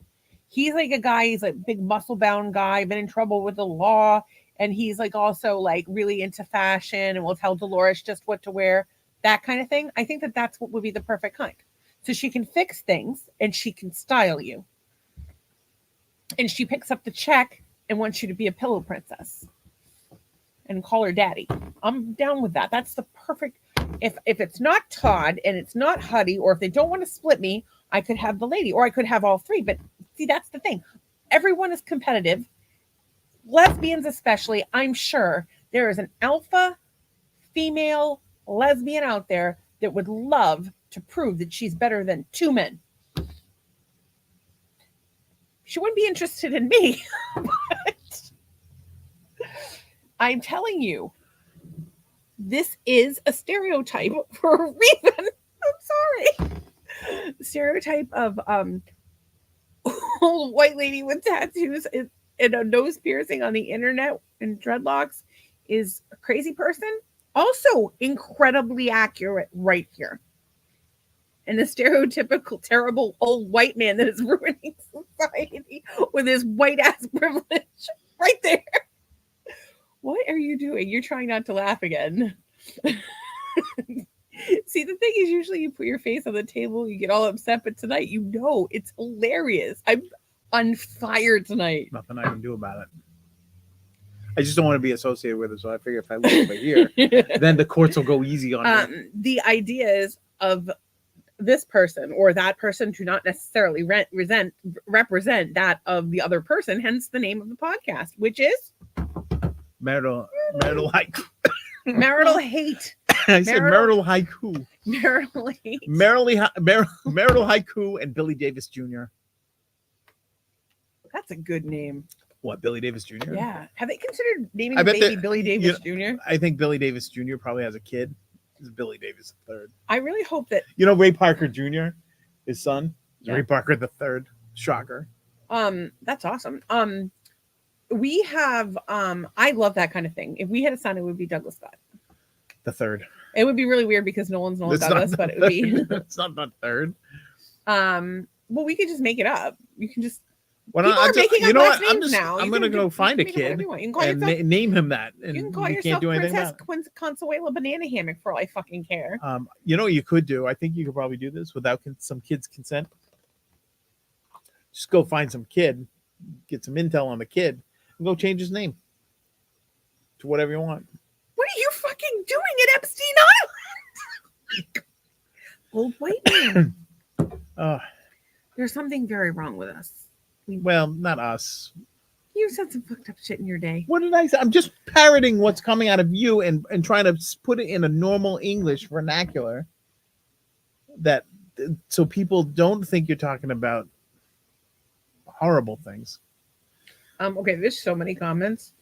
he's like a guy, he's like big muscle bound guy, been in trouble with the law, and he's like also like really into fashion and will tell Dolores just what to wear, that kind of thing. I think that that's what would be the perfect kind. So she can fix things and she can style you. And she picks up the check and wants you to be a pillow princess and call her daddy. I'm down with that. That's the perfect. If it's not Todd and it's not Huddy, or if they don't want to split me, I could have the lady, or I could have all three. But see, that's the thing. Everyone is competitive. Lesbians especially. I'm sure there is an alpha female lesbian out there that would love to prove that she's better than two men. She wouldn't be interested in me. But I'm telling you, this is a stereotype for a reason. I'm sorry. The stereotype of old white lady with tattoos and a nose piercing on the internet and dreadlocks is a crazy person. Also incredibly accurate right here. And the stereotypical terrible old white man that is ruining society with his white ass privilege right there. What are you doing? You're trying not to laugh again. See, the thing is, usually you put your face on the table, you get all upset, but tonight, you know, it's hilarious. I'm on fire tonight. Nothing I can do about it. I just don't want to be associated with it, so I figure if I live over here, then the courts will go easy on me. The ideas of this person or that person do not necessarily represent that of the other person, hence the name of the podcast, which is Marital haiku. Marital hate. I said marital haiku. Marital hate. Marital haiku and Billy Davis Jr. That's a good name. What, Billy Davis Jr.? Yeah. Have they considered naming the baby Billy Davis Jr.? I think Billy Davis Jr. probably has a kid. It's Billy Davis III. I really hope that. You know Ray Parker Jr., his son? Yeah. Ray Parker III. Shocker. That's awesome. We have I love that kind of thing. If we had a son, it would be Douglas Scott. The third. It would be really weird because no one's known Douglas, but it would be. It's not the third. Well, we could just make it up. You can just. Well, people are making up last names now. I'm going to go find a kid and name him that. And you can call yourself Princess Consuela Banana Hammock for all I fucking care. You know what you could do? I think you could probably do this without some kid's consent. Just go find some kid, get some intel on the kid, and go change his name to whatever you want. What are you fucking doing at Epstein Island? Old white man. There's something very wrong with us. Well, not us. You said some fucked up shit in your day. What did I say? I'm just parroting what's coming out of you and trying to put it in a normal English vernacular that so people don't think you're talking about horrible things. Okay, there's so many comments.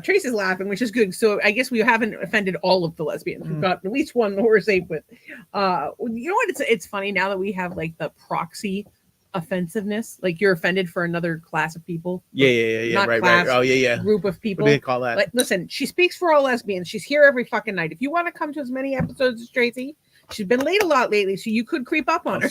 Tracy's laughing, which is good. So I guess we haven't offended all of the lesbians. We've got at least one that we're safe with. You know what? It's funny now that we have like the proxy offensiveness, like you're offended for another class of people. Yeah. Right. Oh, yeah. Group of people. What do they call that? Like, listen, she speaks for all lesbians. She's here every fucking night. If you want to come to as many episodes as Tracy, she's been late a lot lately, so you could creep up on her.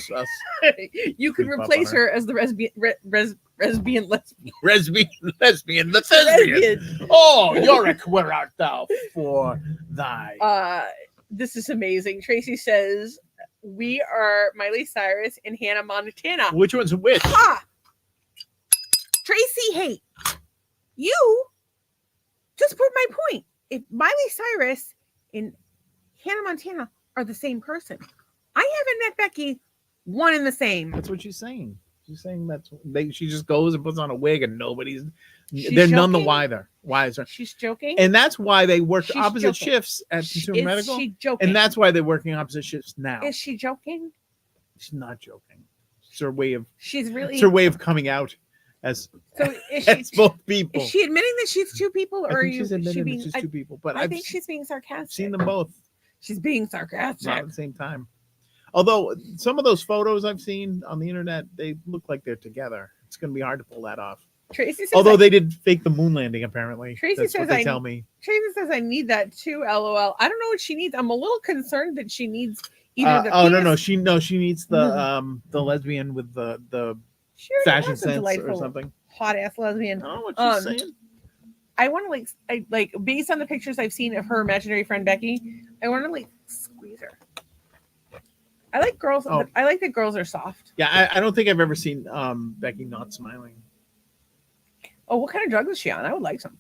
You could replace her as the lesbian, the thespian. Oh, Yorick, where art thou for thy? This is amazing. Tracy says, we are Miley Cyrus and Hannah Montana. Which one's which? Ha! Tracy, hey, you just proved my point. If Miley Cyrus and Hannah Montana are the same person, I haven't met Becky, one and the same. That's what she's saying. She's saying she just goes and puts on a wig and they're none the wiser. She's joking. And that's why they worked opposite shifts at Consumer Medical. Is she joking? And that's why they're working opposite shifts now. Is she joking? She's not joking. It's her way of it's her way of coming out as both people. Is she admitting that she's two people, or she's admitting that she's two people? But I think she's being sarcastic. Seen them both. She's being sarcastic. Not at the same time. Although some of those photos I've seen on the internet, they look like they're together. It's going to be hard to pull that off. Tracy says, although they did fake the moon landing, apparently. Tracy says, tell me. Tracy says, I need that too, LOL. I don't know what she needs. I'm a little concerned that she needs either no. She needs the lesbian with the She already fashion has a sense or delightful, something. hot ass lesbian. Oh, what she's saying. I want to like based on the pictures I've seen of her imaginary friend Becky, I want to like squeeze her. I like girls. Oh. I like that girls are soft. Yeah, I don't think I've ever seen Becky not smiling. Oh, what kind of drugs is she on? I would like some.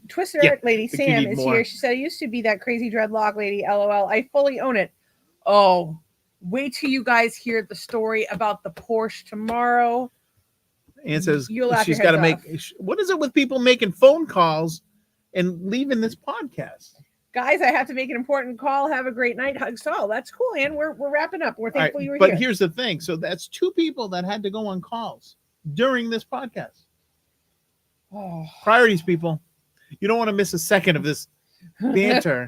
Twister Yeah, lady think you Sam need is more. here. She said, I used to be that crazy dreadlock lady. LOL. I fully own it. Oh, wait till you guys hear the story about the Porsche tomorrow. And says You'll laugh she's your got to heads make. off. What is it with people making phone calls and leaving this podcast? Guys, I have to make an important call. Have a great night. Hugs to all. That's cool, Ann. We're wrapping up. We're thankful you were but here. Here's the thing. So that's 2 people that had to go on calls during this podcast. Oh. Priorities, people. You don't want to miss a second of this banter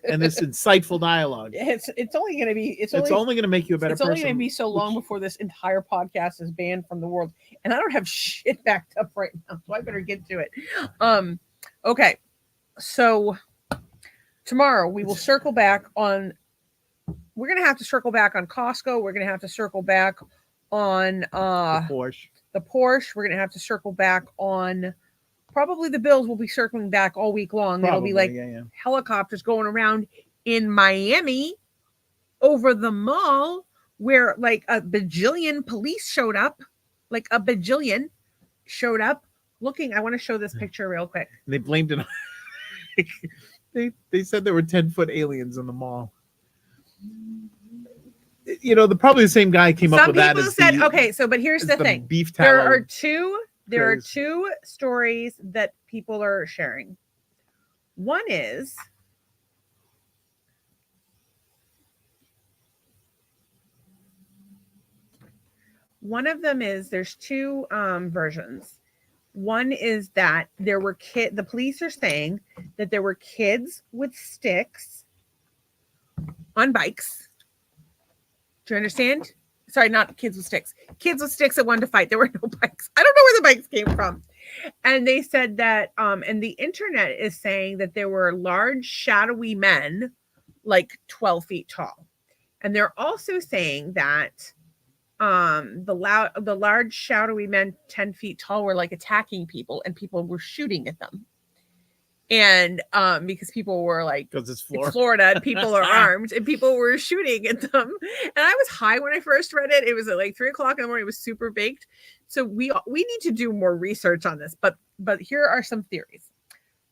and this insightful dialogue. It's only going to be it's only going to make you a better person. It's only going to be so long before this entire podcast is banned from the world, and I don't have shit backed up right now, so I better get to it. Okay, so tomorrow we will circle back on. We're going to have to circle back on Costco. We're going to have to circle back on the Porsche. We're going to have to circle back on. Probably the Bills will be circling back all week long. It'll be like helicopters going around in Miami over the mall where like a bajillion police showed up. Like a bajillion showed up looking. I want to show this picture real quick. And they blamed it on they said there were 10-foot aliens in the mall. You know, probably the same guy came up with that. Some people said, okay, so but here's the thing. Beef there are two stories that people are sharing. One is one of them is there's 2 versions. One is that there were the police are saying that there were kids with sticks on bikes. Do you understand? Sorry, not kids with sticks. Kids with sticks that wanted to fight. There were no bikes. I don't know where the bikes came from. And they said that, and the internet is saying that there were large, shadowy men, like 12 feet tall. And they're also saying that the large, shadowy men 10 feet tall were like attacking people, and people were shooting at them. And because people were like, because it's Florida, and people are armed, and people were shooting at them. And I was high when I first read it. It was at like 3:00 in the morning. It was super baked. So we need to do more research on this. But here are some theories.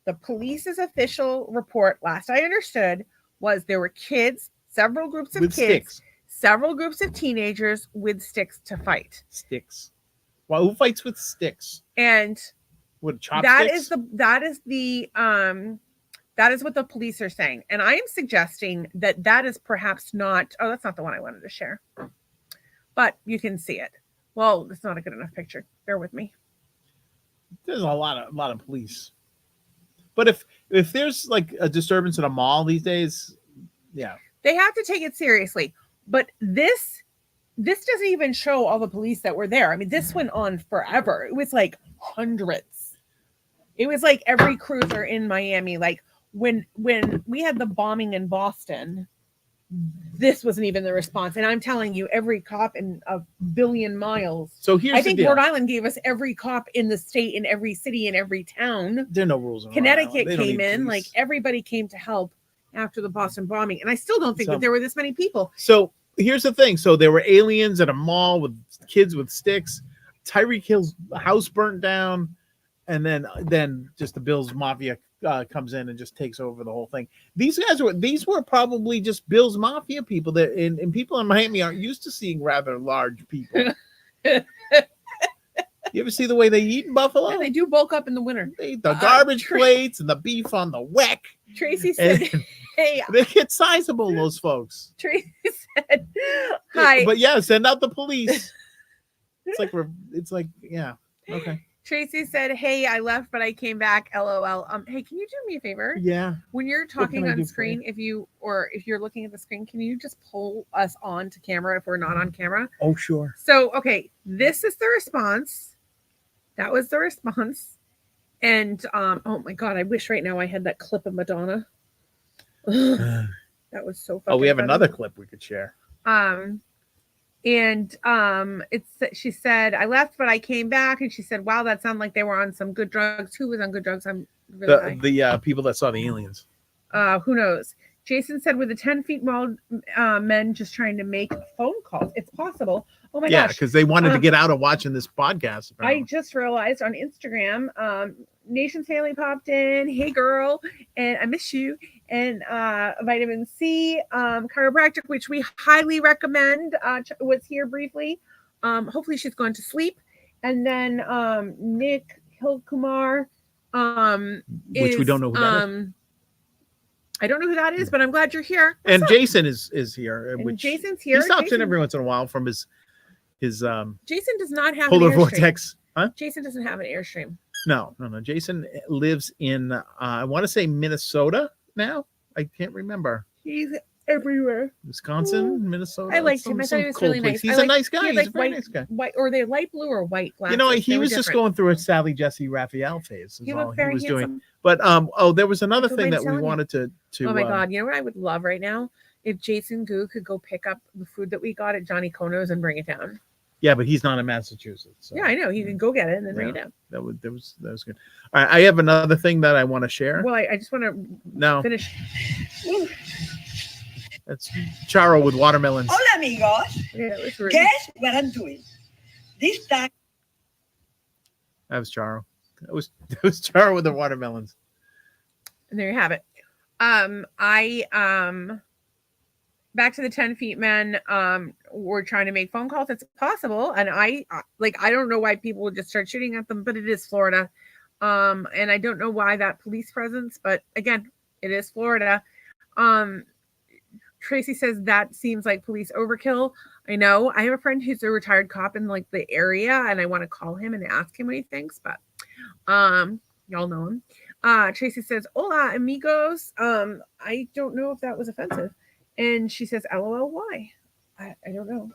The police's official report, last I understood, was there were kids, several groups of kids, sticks. Several groups of teenagers with sticks to fight. Sticks. Well, who fights with sticks? And with chopsticks? That is what the police are saying. And I am suggesting that is perhaps not, that's not the one I wanted to share. But you can see it. Well, it's not a good enough picture. Bear with me. There's a lot of police. But if there's like a disturbance at a mall these days, yeah. They have to take it seriously. But this doesn't even show all the police that were there. I mean, this went on forever. It was like hundreds. It was like every cruiser in Miami. Like when we had the bombing in Boston, this wasn't even the response. And I'm telling you, every cop in a billion miles. So here's I think Rhode Island gave us every cop in the state, in every city, in every town. There are no rules in Connecticut came in. Like everybody came to help after the Boston bombing. And I still don't think that there were this many people. So here's the thing. So there were aliens at a mall with kids with sticks. Tyreek Hill's house burnt down. And then just the Bills Mafia comes in and just takes over the whole thing. These were probably just Bills Mafia people that and people in Miami aren't used to seeing rather large people. You ever see the way they eat in Buffalo? Yeah, they do bulk up in the winter. They eat the garbage plates and the beef on the weck. Tracy said, hey. They get sizable, those folks. Tracy said, hi. But yeah, send out the police. It's like, yeah, okay. Tracy said, hey, I left, but I came back. LOL. Hey, can you do me a favor? Yeah. When you're talking on screen, if you're looking at the screen, can you just pull us on to camera if we're not on camera? Oh, sure. So, okay, this is the response. That was the response. And oh my God, I wish right now I had that clip of Madonna. That was so funny. Oh, we have another clip we could share. And she said, I left, but I came back. And she said, wow, that sounded like they were on some good drugs. Who was on good drugs? I'm really the people that saw the aliens. Who knows? Jason said, with the 10 feet mauled men just trying to make phone calls. It's possible. Oh my gosh. Because they wanted to get out of watching this podcast. Apparently. I just realized on Instagram, Nation's Family popped in. Hey, girl. And I miss you. And Vitamin C, chiropractic, which we highly recommend, was here briefly. Hopefully she's gone to sleep. And then Nick Hilkumar, which we don't know who that is. I don't know who that is, but I'm glad you're here. What's and up? Jason is here. And Jason's here. He stops in every once in a while from his Jason does not have polar an vortex. Huh? Jason doesn't have an Airstream. No. Jason lives in I want to say Minnesota now. I can't remember. He's everywhere. Wisconsin, Minnesota. I liked him. I thought he was really nice. He's a nice guy. He's like a very nice guy. White, or they light blue or white glasses. He was just going through a Sally Jesse Raphael phase. He looked very handsome. Doing. But there was another thing that we wanted to. Oh my God! You know what I would love right now? If Jason Goo could go pick up the food that we got at Johnny Kono's and bring it down. Yeah, but he's not in Massachusetts. So. Yeah, I know. He can go get it and then bring it down. That was good. All right, I have another thing that I want to share. Well, I just want to finish. That's Charo with watermelons. Hola, amigos. Yeah, guess what I'm doing? This time. That was Charo. That was Charo with the watermelons. And there you have it. Back to the 10 feet men. We're trying to make phone calls. It's possible, and I don't know why people would just start shooting at them, but it is Florida, and I don't know why that police presence. But again, it is Florida. Tracy says that seems like police overkill. I know. I have a friend who's a retired cop in like the area, and I want to call him and ask him what he thinks. But y'all know him. Tracy says, "Hola, amigos." I don't know if that was offensive. And she says, LOL, why? I don't know.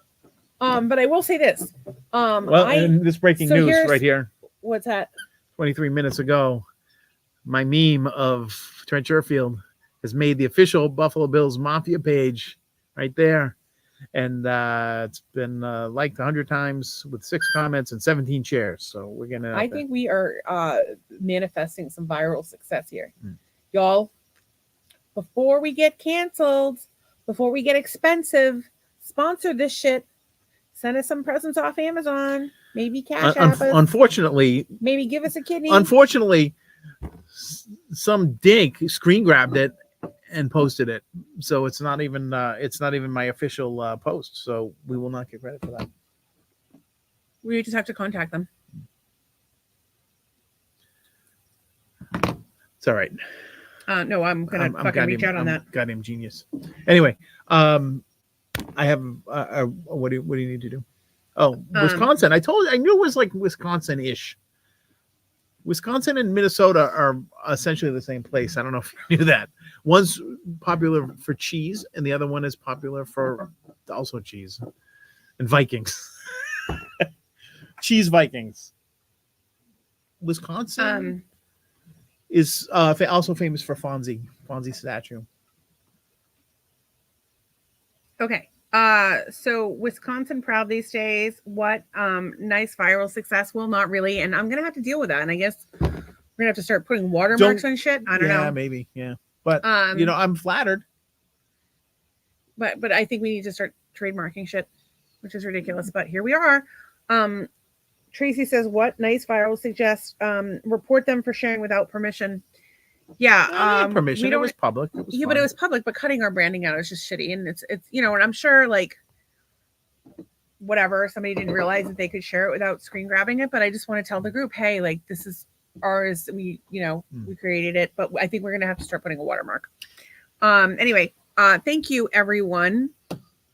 But I will say this. And this breaking news right here. What's that? 23 minutes ago, my meme of Trent Sherfield has made the official Buffalo Bills Mafia page right there. And it's been liked 100 times with 6 comments and 17 shares. So we're going to... I think we are manifesting some viral success here. Y'all, before we get canceled... Before we get expensive, sponsor this shit. Send us some presents off Amazon. Maybe cash app us. Unfortunately, maybe give us a kidney. Unfortunately, some dink screen grabbed it and posted it, so it's not even my official post. So we will not get credit for that. We just have to contact them. It's all right. No, I'm gonna fucking reach out on that. Goddamn genius. Anyway, I have. What do you need to do? Oh, Wisconsin. I knew it was like Wisconsin-ish. Wisconsin and Minnesota are essentially the same place. I don't know if you knew that. One's popular for cheese, and the other one is popular for also cheese and Vikings. Cheese Vikings. Wisconsin. Is also famous for Fonzie statue. Okay. So Wisconsin proud these days. What nice viral success? Well, not really. And I'm gonna have to deal with that. And I guess we're gonna have to start putting watermarks on shit. I don't know. Yeah, maybe. Yeah. But I'm flattered. But I think we need to start trademarking shit, which is ridiculous. But here we are. Tracy says, what nice viral suggests report them for sharing without permission. Yeah. Permission. It was public. But it was public, but cutting our branding out is just shitty. And it's and I'm sure like whatever, somebody didn't realize that they could share it without screen grabbing it. But I just want to tell the group, hey, like this is ours. We created it, but I think we're gonna have to start putting a watermark. Anyway, thank you everyone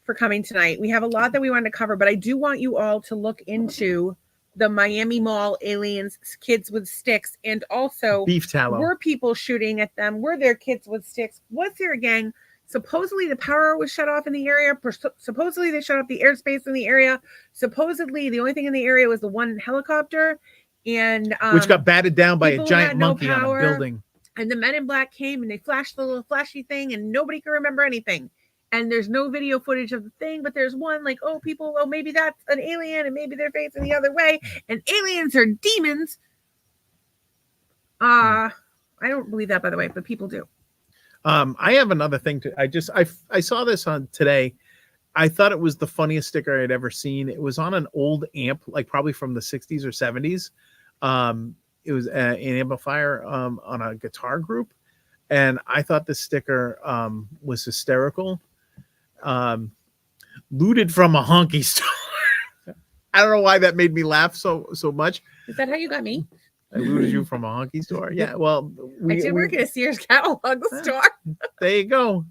for coming tonight. We have a lot that we wanted to cover, but I do want you all to look into the Miami Mall aliens, kids with sticks, and also beef tallow. Were people shooting at them? Were there kids with sticks? Was there a gang? Supposedly the power was shut off in the area. Supposedly they shut off the airspace in the area. Supposedly the only thing in the area was the one helicopter, and which got batted down by a giant monkey on a building. And the men in black came and they flashed the little flashy thing, and nobody could remember anything. and there's no video footage of the thing, but there's one like, oh, people, oh, maybe that's an alien and maybe they're facing the other way, and aliens are demons. I don't believe that, by the way, but people do. I have another thing I saw this on today. I thought it was the funniest sticker I'd ever seen. It was on an old amp, like probably from the 60s or 70s. It was an amplifier on a guitar group. And I thought this sticker was hysterical. Looted from a honky store. I don't know why that made me laugh so much. Is that how you got me? I looted you from a honky store. Yeah, well, I did work at a Sears catalog store. There you go.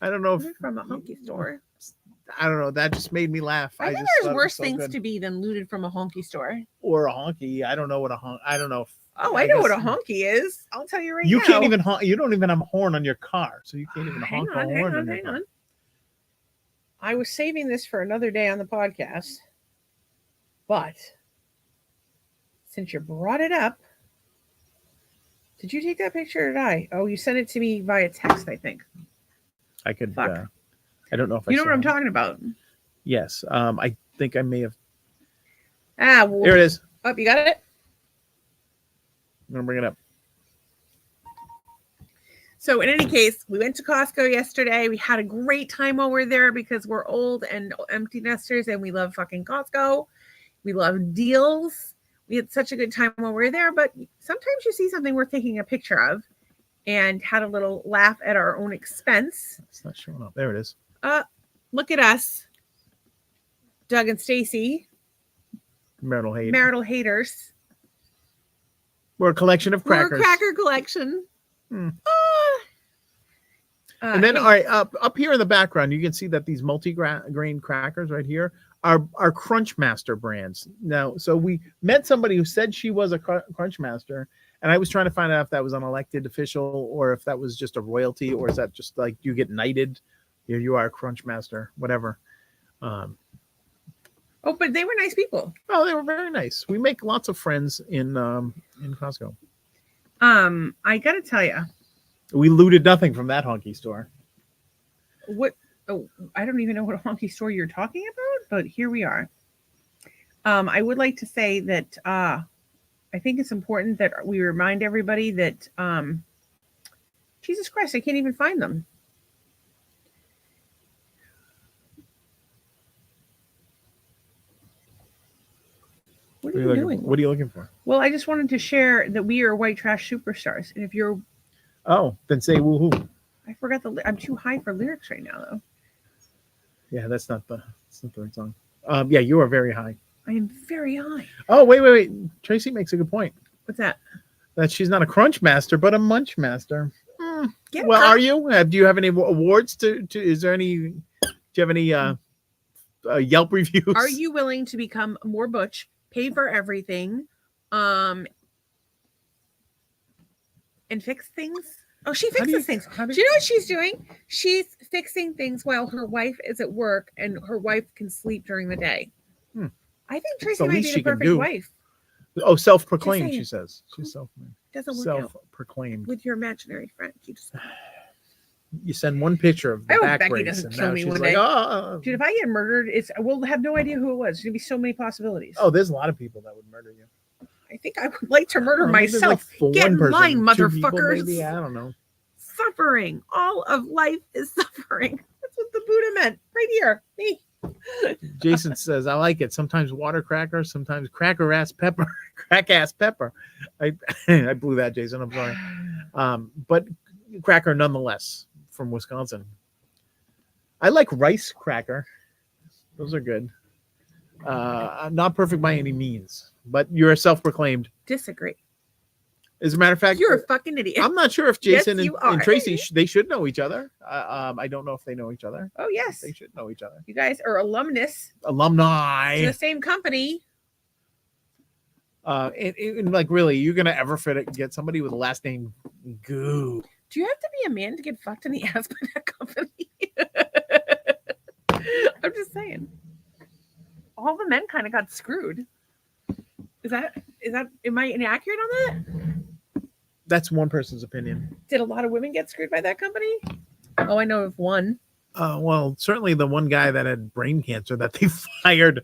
I don't know if from a honky store. I don't know. That just made me laugh. I think there's worse things to be than looted from a honky store. Or a honky. I don't know what a honky. I don't know. If, I know what a honky is. I'll tell you right now. You can't even honk. You don't even have a horn on your car, so you can't even honk a horn. Hang on. I was saving this for another day on the podcast, but since you brought it up, did you take that picture or did I? Oh, you sent it to me via text, I think. I could. I don't know if you know what I'm talking about. Yes, I think I may have. Well, there it is. Oh, you got it. I'm gonna bring it up. So in any case, we went to Costco yesterday. We had a great time while we're there because we're old and empty nesters and we love fucking Costco. We love deals. We had such a good time while we were there, but sometimes you see something worth taking a picture of and had a little laugh at our own expense. It's not showing up. There it is. Look at us, Doug and Stacy. Marital haters. We're a collection of crackers. We're a cracker collection. And then, all right, up here in the background, you can see that these multi-grain crackers right here are Crunch Master brands. Now, so we met somebody who said she was a Crunch Master, and I was trying to find out if that was an elected official or if that was just a royalty, or is that just like you get knighted? You are a Crunch Master, whatever. But they were nice people. Oh, they were very nice. We make lots of friends in Costco. I gotta tell you, we looted nothing from that honky store. What? Oh, I don't even know what a honky store you're talking about, but here we are. I would like to say that I think it's important that we remind everybody that Jesus Christ, I can't even find them. What are you doing? What are you looking for? Well, I just wanted to share that we are white trash superstars. And if you're... Oh, then say woohoo. I forgot I'm too high for lyrics right now, though. Yeah, that's not the right song. Yeah, you are very high. I am very high. Oh, wait. Tracy makes a good point. What's that? That she's not a Crunch Master, but a Munch Master. Well, are you? Do you have any awards is there any... Do you have any Yelp reviews? Are you willing to become more butch, pay for everything, and fix things? Oh, she fixes things. Do you know what she's doing? She's fixing things while her wife is at work and her wife can sleep during the day. I think Tracy might be the perfect wife. Oh, self-proclaimed, she says. She's self-proclaimed. With your imaginary friend. You send one picture of the back Becky brace doesn't and kill now me she's one like, day. oh. Dude, if I get murdered, we'll have no idea who it was. There's going to be so many possibilities. Oh, there's a lot of people that would murder you. I think I would like to murder myself. Get in line, motherfuckers. Maybe, I don't know. Suffering. All of life is suffering. That's what the Buddha meant. Right here. Me. Jason says, I like it. Sometimes water cracker, sometimes crack-ass pepper. I blew that, Jason. I'm sorry. But cracker nonetheless from Wisconsin. I like rice cracker. Those are good. I'm not perfect by any means, but you're a self-proclaimed. Disagree. As a matter of fact, you're a fucking idiot. I'm not sure if Jason and Tracy, they should know each other. I don't know if they know each other. Oh, yes. They should know each other. You guys are alumni. To the same company. And like, really, you're going to ever get somebody with a last name Goo? Do you have to be a man to get fucked in the ass by that company? I'm just saying. All the men kind of got screwed. Am I inaccurate on that? That's one person's opinion. Did a lot of women get screwed by that company? Oh, I know of one. Well, certainly the one guy that had brain cancer that they fired,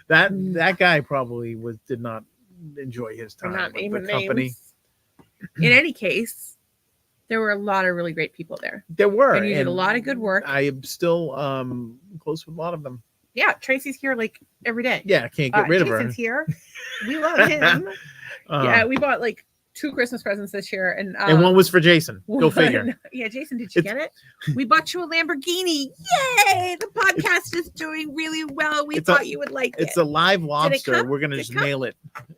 that guy probably did not enjoy his We're time not with naming the company. names. In any case, there were a lot of really great people there. There were, and you did a lot of good work. I am still close with a lot of them. Yeah, Tracy's here like every day. Yeah, I can't get rid of her. Jason's here. We love him. Yeah, we bought like 2 Christmas presents this year, and one was for Jason. Go figure. Yeah, Jason, did you get it? We bought you a Lamborghini. Yay! The podcast is doing really well. We thought you would like it. It's a live lobster. come? We're gonna just mail it.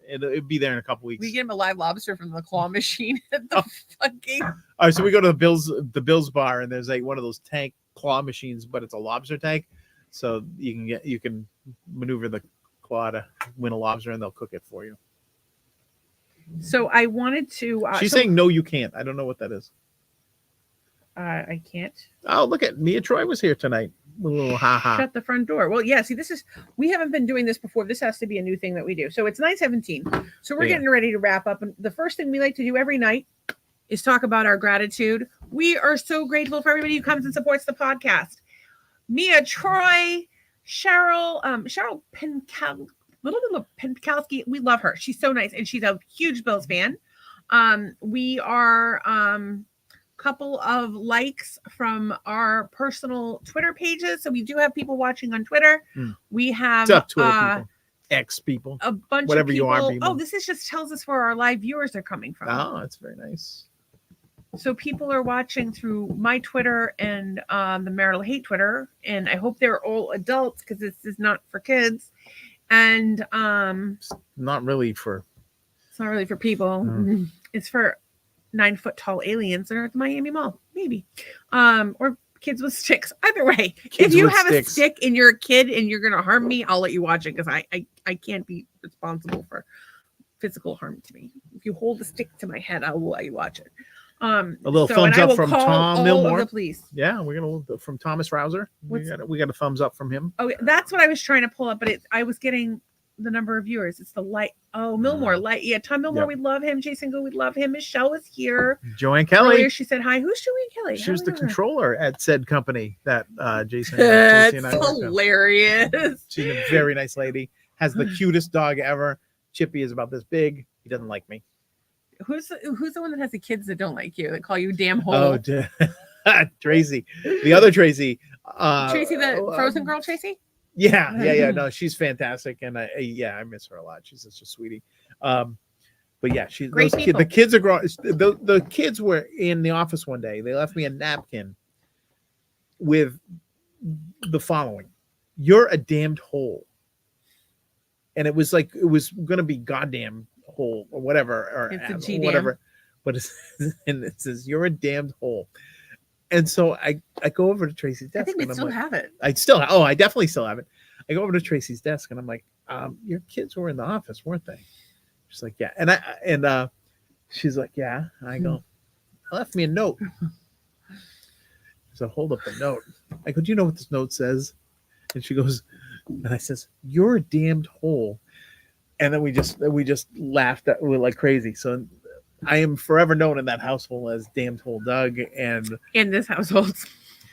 It'll be there in a couple weeks. We get him a live lobster from the claw machine at the fucking. All right, so we go to the Bills bar, and there's like one of those tank claw machines, but it's a lobster tank, so you can maneuver the claw to win a lobster, and they'll cook it for you. So I wanted to. She's saying no, you can't. I don't know what that is. I can't. Oh, look at Mia Troy was here tonight. A little ha. Shut the front door. Well, yeah. See, we haven't been doing this before. This has to be a new thing that we do. So it's 9:17. So we're getting ready to wrap up. And the first thing we like to do every night is talk about our gratitude. We are so grateful for everybody who comes and supports the podcast. Mia Troy, Cheryl Penkowski, we love her. She's so nice, and she's a huge Bills fan. We are couple of likes from our personal Twitter pages, so we do have people watching on Twitter. We have Twitter people, X people, a bunch whatever of people. You are. People. Oh, this just tells us where our live viewers are coming from. Oh, that's very nice. So people are watching through my Twitter and the Marital Hate Twitter, and I hope they're all adults because this is not for kids. And it's not really for people. It's for 9-foot tall aliens that are at the Miami Mall, maybe, or kids with sticks. Either way, if you have a stick and you're a kid and you're gonna harm me, I'll let you watch it because I can't be responsible for physical harm to me. If you hold a stick to my head, I will let you watch it. A little thumbs up from Tom Milmore. Please. Yeah, we're gonna from Thomas Rouser. We got a thumbs up from him. Oh, that's what I was trying to pull up, but I was getting the number of viewers. It's the light. Oh, Milmore, light. Yeah, Tom Milmore, we love him. Jason Go, we love him. Michelle is here. Joanne Kelly. Earlier, she said hi. Who's Joanne Kelly? She was the controller at said company that Jason. That's hilarious. She's a very nice lady. Has the cutest dog ever. Chippy is about this big. He doesn't like me. Who's the one that has the kids that don't like you, that call you damn hole? Oh, Tracy. The other Tracy. Tracy, the Frozen girl, Tracy? Yeah. No, she's fantastic. And I miss her a lot. She's such a sweetie. But yeah, the kids are growing. The kids were in the office one day. They left me a napkin with the following: "You're a damned hole." And it was going to be goddamn hole or whatever, or whatever, but it says "You're a damned hole." And so I go over to Tracy's desk. I think we still have it. I definitely still have it. I go over to Tracy's desk and I'm like, your kids were in the office, weren't they? She's like, yeah. And she's like, yeah. And I go, I left me a note. So hold up the note. I go, do you know what this note says? And she goes, and I says, "You're a damned hole." And then we just laughed like crazy. So I am forever known in that household as Damned Hole Doug, and in this household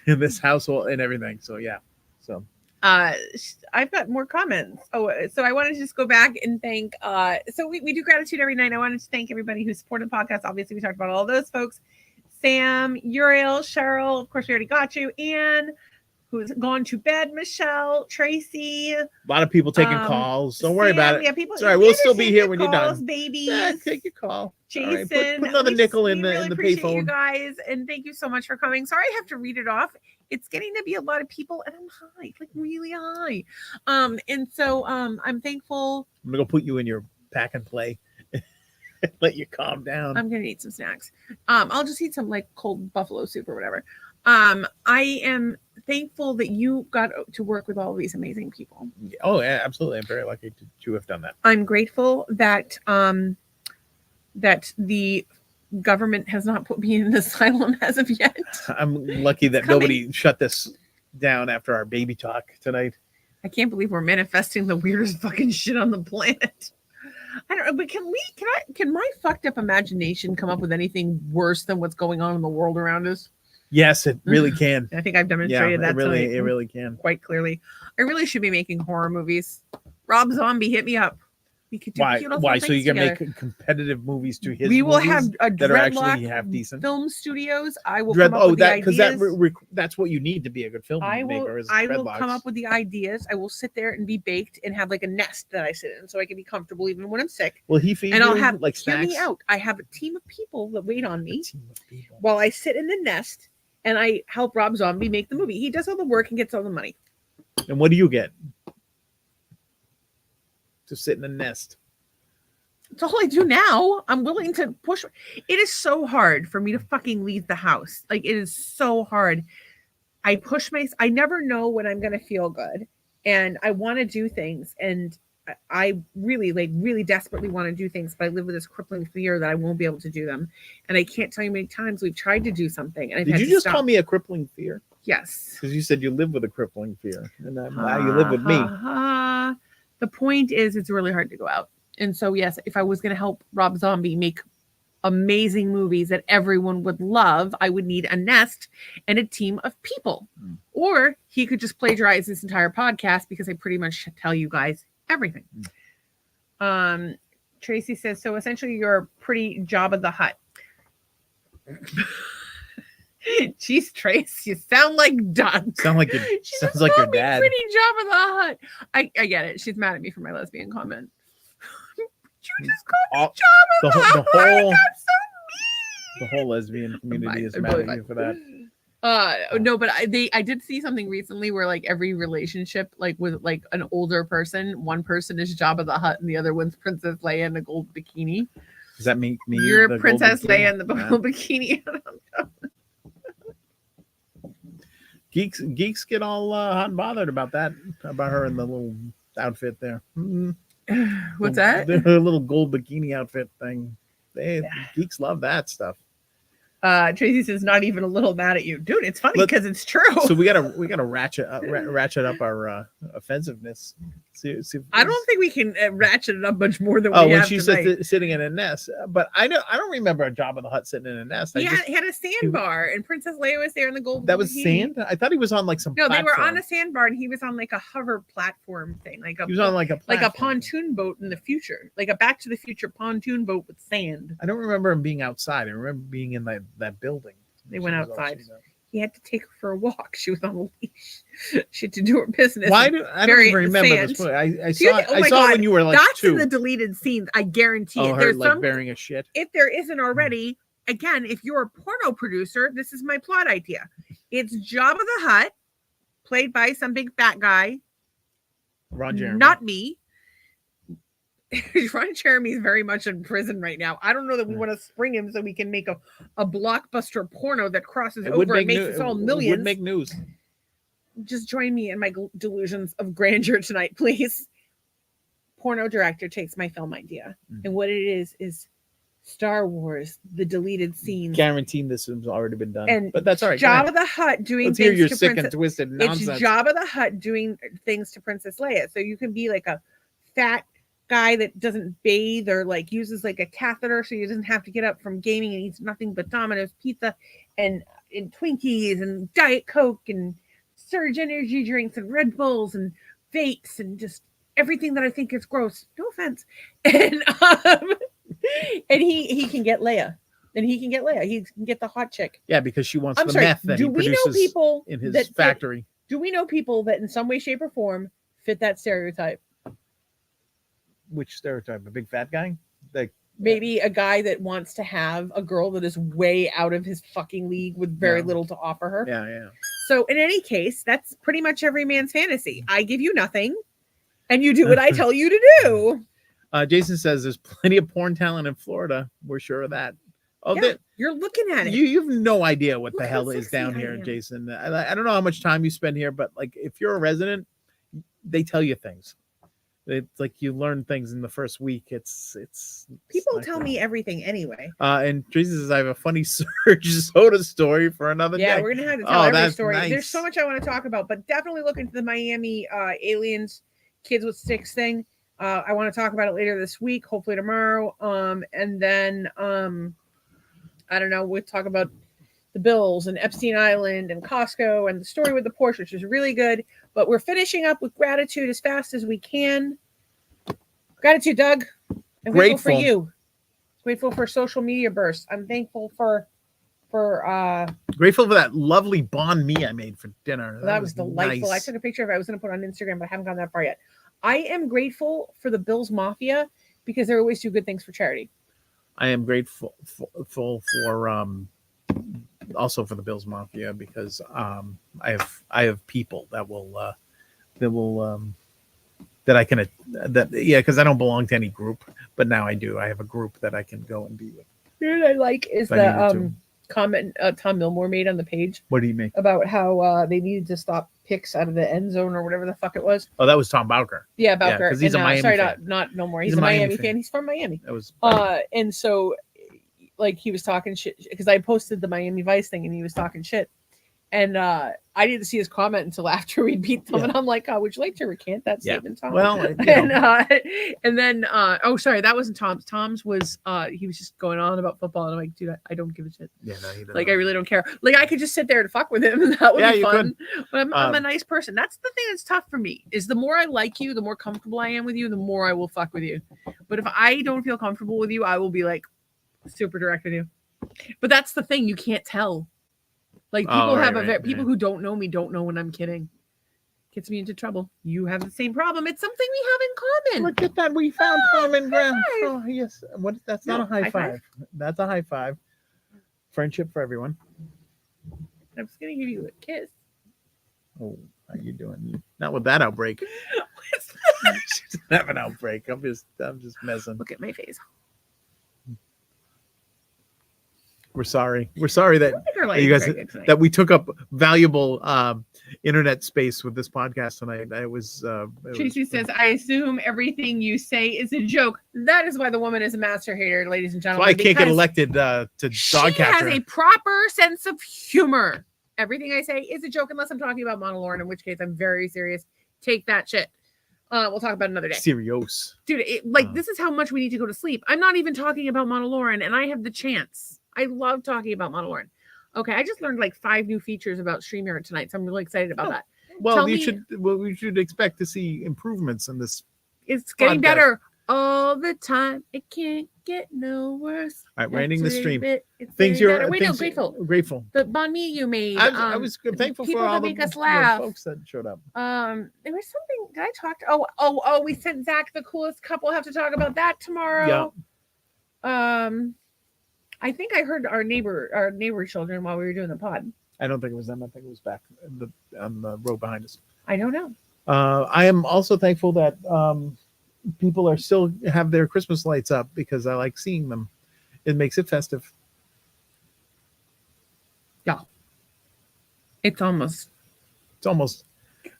and everything. So yeah. So I've got more comments. Oh, so I wanted to just go back and thank. So we do gratitude every night. I wanted to thank everybody who supported the podcast. Obviously, we talked about all those folks: Sam, Uriel, Cheryl. Of course, we already got you, Anne, who's gone to bed, Michelle, Tracy. A lot of people taking calls. Don't worry about it. Yeah, people. Sorry, we'll still be here when you're done. Babies. Yeah, take your call. Jason, right, put another nickel in the payphone. You guys, and thank you so much for coming. Sorry, I have to read it off. It's getting to be a lot of people, and I'm high, like really high. And so I'm thankful. I'm gonna go put you in your pack and play. Let you calm down. I'm gonna eat some snacks. I'll just eat some like cold buffalo soup or whatever. I am thankful that you got to work with all of these amazing people. Oh, yeah, absolutely. I'm very lucky to have done that. I'm grateful that that the government has not put me in an asylum as of yet. I'm lucky that nobody shut this down after our baby talk tonight. I can't believe we're manifesting the weirdest fucking shit on the planet. I don't know, but can my fucked up imagination come up with anything worse than what's going on in the world around us? Yes, it really can. I think I've demonstrated that it really can. quite clearly. I really should be making horror movies. Rob Zombie, hit me up. We could do Why? So you can make competitive movies to his. We will have a that are actually Dreadlock decent film studios. I will come up with the ideas. That's what you need to be a good filmmaker. I will come up with the ideas. I will sit there and be baked and have like a nest that I sit in, so I can be comfortable even when I'm sick. Will he feed and you? I'll have like snacks? Hear me out. I have a team of people that wait on me while I sit in the nest and I help Rob Zombie make the movie. He does all the work and gets all the money. And what do you get? To sit in a nest. It's all I do now. I'm willing to push. It is so hard for me to fucking leave the house. Like, it is so hard. I push I never know when I'm going to feel good. And I want to do things. And I really desperately want to do things. But I live with this crippling fear that I won't be able to do them. And I can't tell you how many times we've tried to do something. And Did you just call me a crippling fear? Yes. Because you said you live with a crippling fear. And now you live with me. The point is, it's really hard to go out. And so, yes, if I was going to help Rob Zombie make amazing movies that everyone would love, I would need a nest and a team of people. Or he could just plagiarize this entire podcast because I pretty much tell you guys everything. Tracy says, so essentially you're pretty Jabba the Hutt. Jeez, Trace, you sound like Doug. Sounds like your dad. Pretty Jabba the Hutt. I get it. She's mad at me for my lesbian comment. You just called me Jabba the Hutt. That's so mean. The whole lesbian community is mad at you for that. No, but I did see something recently where like every relationship, like with like an older person, one person is Jabba the Hutt and the other one's Princess Leia in a gold bikini. Does that make me? You're Princess Leia in the gold bikini. Geeks get all hot and bothered about that, about her in the little outfit there. What's that? The little gold bikini outfit thing. Geeks love that stuff. Tracy says, not even a little mad at you, dude. It's funny because it's true. So we gotta ratchet up our offensiveness. See I don't think we can ratchet it up much more than we have when she tonight. said sitting in a nest, but I don't remember a Jabba the Hutt sitting in a nest. He had a sandbar, and Princess Leia was there in the gold. That was sand. I thought he was on like some. No, platform. They were on a sandbar, and he was on like a hover platform thing, he was on like a pontoon boat in the future, like a Back to the Future pontoon boat with sand. I don't remember him being outside. I remember being in that building. They went outside. He had to take her for a walk. She was on a leash. She had to do her business. I don't even remember this. I saw it when you were like that's 2. in the deleted scenes. I guarantee it. Her, there's like bearing a shit. If there isn't already, again, if you're a porno producer, this is my plot idea. It's Jabba the Hutt, played by some big fat guy. Ron Jeremy. Not me. Ron Jeremy is very much in prison right now. I don't know that we want to spring him so we can make a blockbuster porno that crosses over and makes us all millions. It would make news. Just join me in my delusions of grandeur tonight, please. Porno director takes my film idea. And what it is Star Wars, the deleted scenes. Guaranteeing this has already been done. But that's all right. Jabba the Hutt doing Let's things hear your to sick and twisted nonsense. It's Jabba the Hutt doing things to Princess Leia. So you can be like a fat guy that doesn't bathe or like uses like a catheter so he doesn't have to get up from gaming and eats nothing but Domino's pizza and Twinkies and Diet Coke and Surge energy drinks and Red Bulls and vapes and just everything that I think is gross. No offense. And he can get Leia. And he can get Leia. He can get the hot chick. Yeah, because she wants meth that he produces in his factory. Do we know people that in some way, shape, or form fit that stereotype? Which stereotype? A big fat guy? Like maybe a guy that wants to have a girl that is way out of his fucking league with very little to offer her. Yeah. So in any case, that's pretty much every man's fantasy. I give you nothing, and you do what I tell you to do. Jason says there's plenty of porn talent in Florida. We're sure of that. Oh, yeah, you're looking at it. You have no idea what the hell is down here, Jason. I don't know how much time you spend here, but like if you're a resident, they tell you things. It's like you learn things in the first week. It's people tell me everything anyway. And Tracy says I have a funny Surge soda story for another day. Yeah, we're gonna have to tell every story. Nice. There's so much I want to talk about, but definitely look into the Miami aliens, kids with sticks thing. I want to talk about it later this week, hopefully tomorrow. And then I don't know. We'll talk about the Bills and Epstein Island and Costco and the story with the Porsche, which was really good. But we're finishing up with gratitude as fast as we can. Gratitude, Doug. I'm grateful for you. Grateful for social media bursts. I'm thankful for grateful for that lovely banh mi I made for dinner. That was delightful. Nice. I took a picture of it. I was going to put it on Instagram, but I haven't gone that far yet. I am grateful for the Bills Mafia because they always do good things for charity. I am grateful for also for the Bills Mafia because I have people that I can because I don't belong to any group, but now I do. I have a group that I can go and be with. You know what I like is the comment Tom Milmore made on the page. What do you make about how they needed to stop picks out of the end zone or whatever the fuck it was? Oh, that was Tom Bowker. Yeah, Bowker. Because he's a Miami fan. Sorry, not Milmore. He's a Miami fan. He's from Miami. That was and so like he was talking shit because I posted the Miami Vice thing and he was talking shit. And I didn't see his comment until after we beat them, and I'm like, "Oh, would you like to recant that statement, Tom?" Well, and then, oh, sorry, that wasn't Tom's. Tom's was he was just going on about football, and I'm like, "Dude, I don't give a shit. Yeah, no, he doesn't. Like, I really don't care. Like, I could just sit there and fuck with him, and that would be fun. But I'm a nice person. That's the thing that's tough for me. Is the more I like you, the more comfortable I am with you, the more I will fuck with you. But if I don't feel comfortable with you, I will be like super direct with you. But that's the thing, you can't tell. Like people people who don't know me don't know when I'm kidding. Gets me into trouble. You have the same problem. It's something we have in common. Look at that. We found common ground. Oh, yes. What? That's not a high five. That's a high five. Friendship for everyone. I was going to give you a kiss. Oh, how you doing? Not with that outbreak. She doesn't have an outbreak. I'm just messing. Look at my face. We're sorry. We're sorry that you guys that we took up valuable internet space with this podcast tonight. Tracy says, "I assume everything you say is a joke." That is why the woman is a master hater, ladies and gentlemen. So I can't get elected to dog catcher. She has a proper sense of humor. Everything I say is a joke, unless I'm talking about Marital, in which case I'm very serious. Take that shit. We'll talk about it another day. Serious, dude. This is how much we need to go to sleep. I'm not even talking about Marital, and I have the chance. I love talking about Marital. Okay, I just learned like 5 new features about StreamYard tonight, so I'm really excited about that. Well, we should expect to see improvements in this. It's getting better all the time. It can't get no worse. All right, we're ending the stream. Things you're grateful. Grateful. The banh mi you made. I was thankful for all the folks that showed up. There was something that I talked. Oh, we sent Zach the coolest couple. We'll have to talk about that tomorrow. Yeah. I think I heard our neighbor children while we were doing the pod. I don't think it was them. I think it was back on the road behind us. I don't know. I am also thankful that people are still have their Christmas lights up because I like seeing them. It makes it festive. Yeah. It's almost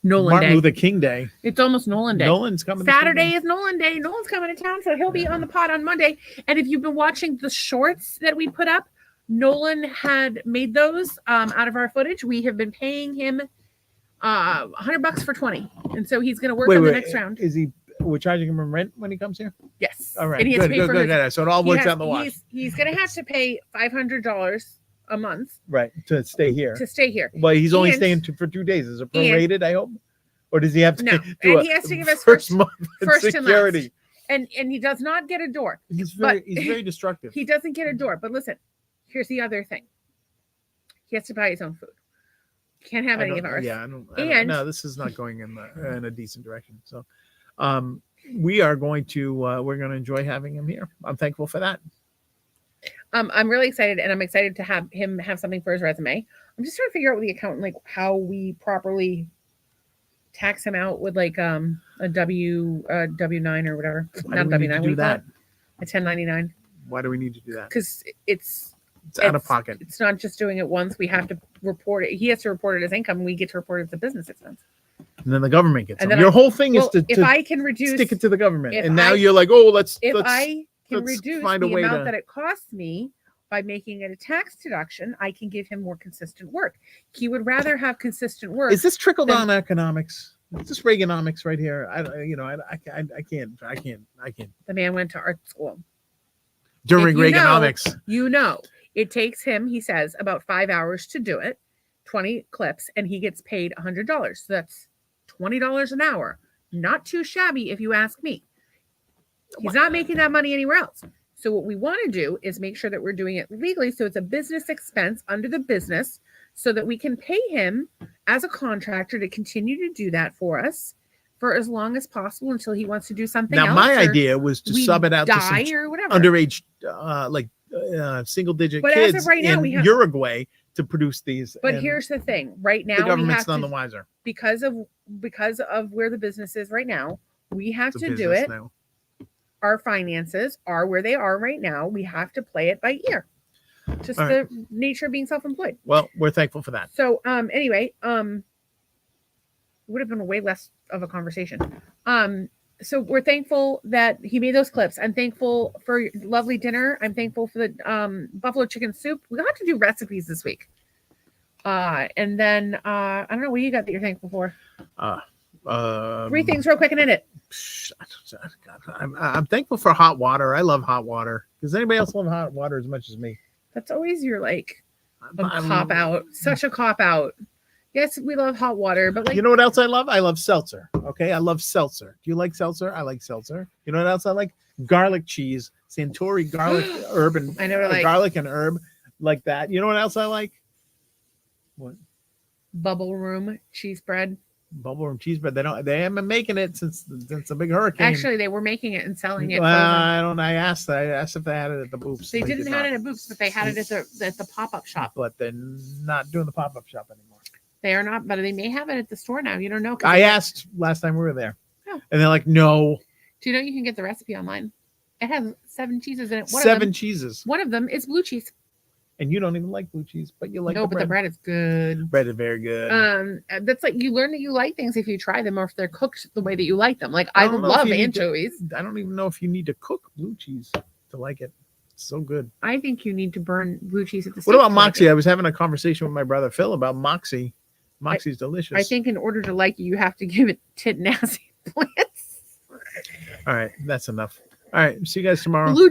Nolan Martin Day. Luther King Day. It's almost Nolan Day. Nolan's coming. Saturday is Nolan Day. Nolan's coming to town, so he'll be on the pod on Monday. And if you've been watching the shorts that we put up, Nolan had made those out of our footage. We have been paying him $100 for 20, and so he's going to work on the next round. We're charging him rent when he comes here? Yes. All right. And he has to pay for his, so it all works out in the wash. He's going to have to pay $500 a month, right, to stay here. Well, he's only staying for 2 days. Is it prorated? I hope, or does he have to? No, and he has to give us first month security, and he does not get a door. He's very destructive. He doesn't get a door. But listen, here's the other thing: he has to buy his own food. Can't have any of ours. Yeah, I don't. No, this is not going in a decent direction. So, we are going to we're going to enjoy having him here. I'm thankful for that. I'm really excited, and I'm excited to have him have something for his resume. I'm just trying to figure out with the accountant, like how we properly tax him out with like a W-9 or whatever. Not W-9. Do that. A 1099. Why do we need to do that? Because it's out of pocket. It's not just doing it once. We have to report it. He has to report it as income, and we get to report it as a business expense. And then the government gets it. Your whole thing is to I can reduce, stick it to the government. And now you're like, oh, let's reduce the amount that it costs me by making it a tax deduction, I can give him more consistent work. He would rather have consistent work. Is this trickle down economics? Is this Reaganomics right here? I can't. The man went to art school during Reaganomics. It takes him, he says, about 5 hours to do it, 20 clips, and he gets paid $100. So that's $20 an hour. Not too shabby, if you ask me. He's not making that money anywhere else. So what we want to do is make sure that we're doing it legally, so it's a business expense under the business, so that we can pay him as a contractor to continue to do that for us for as long as possible until he wants to do something else. Now, my idea was to sub it out to some or whatever. underage, single-digit kids as of right now, in Uruguay to produce these. But here's the thing: right now, the government's we have none the wiser because of where the business is right now. We have to do it. Now. Our finances are where they are right now. We have to play it by ear. Just the nature of being self-employed. Well, we're thankful for that. So, anyway, would have been way less of a conversation. So we're thankful that he made those clips. I'm thankful for your lovely dinner. I'm thankful for the buffalo chicken soup. We got to do recipes this week. And then I don't know what you got that you're thankful for. 3 things real quick and end it. I'm thankful for hot water. I love hot water. Does anybody else love hot water as much as me? That's always your cop out. Such a cop out. Yes, we love hot water, but you know what else I love? I love seltzer. Okay, I love seltzer. Do you like seltzer? I like seltzer. You know what else I like? Garlic cheese, Santori garlic herb and garlic and herb like that. You know what else I like? What? Bubble room cheese bread. Bubble room cheese bread. They haven't been making it since the big hurricane. Actually, they were making it and selling it. Well, I don't. I asked if they had it at the Boops. They didn't have it at Boops, but they had it at the pop-up shop. But they're not doing the pop-up shop anymore. They are not, but they may have it at the store now. You don't know. I asked last time we were there, and they're like, "No." Do you know you can get the recipe online? It has 7 cheeses in it. Seven cheeses. One of them is blue cheese. And you don't even like blue cheese, but you like but the bread is good. Bread is very good. That's like you learn that you like things if you try them or if they're cooked the way that you like them. Like I love anchovies. I don't even know if you need to cook blue cheese to like it. It's so good. I think you need to burn blue cheese at the. What about Moxie? I was having a conversation with my brother Phil about Moxie. Moxie's delicious. I think in order to like you have to give it tit nasty plants. All right, that's enough. All right, see you guys tomorrow. Blue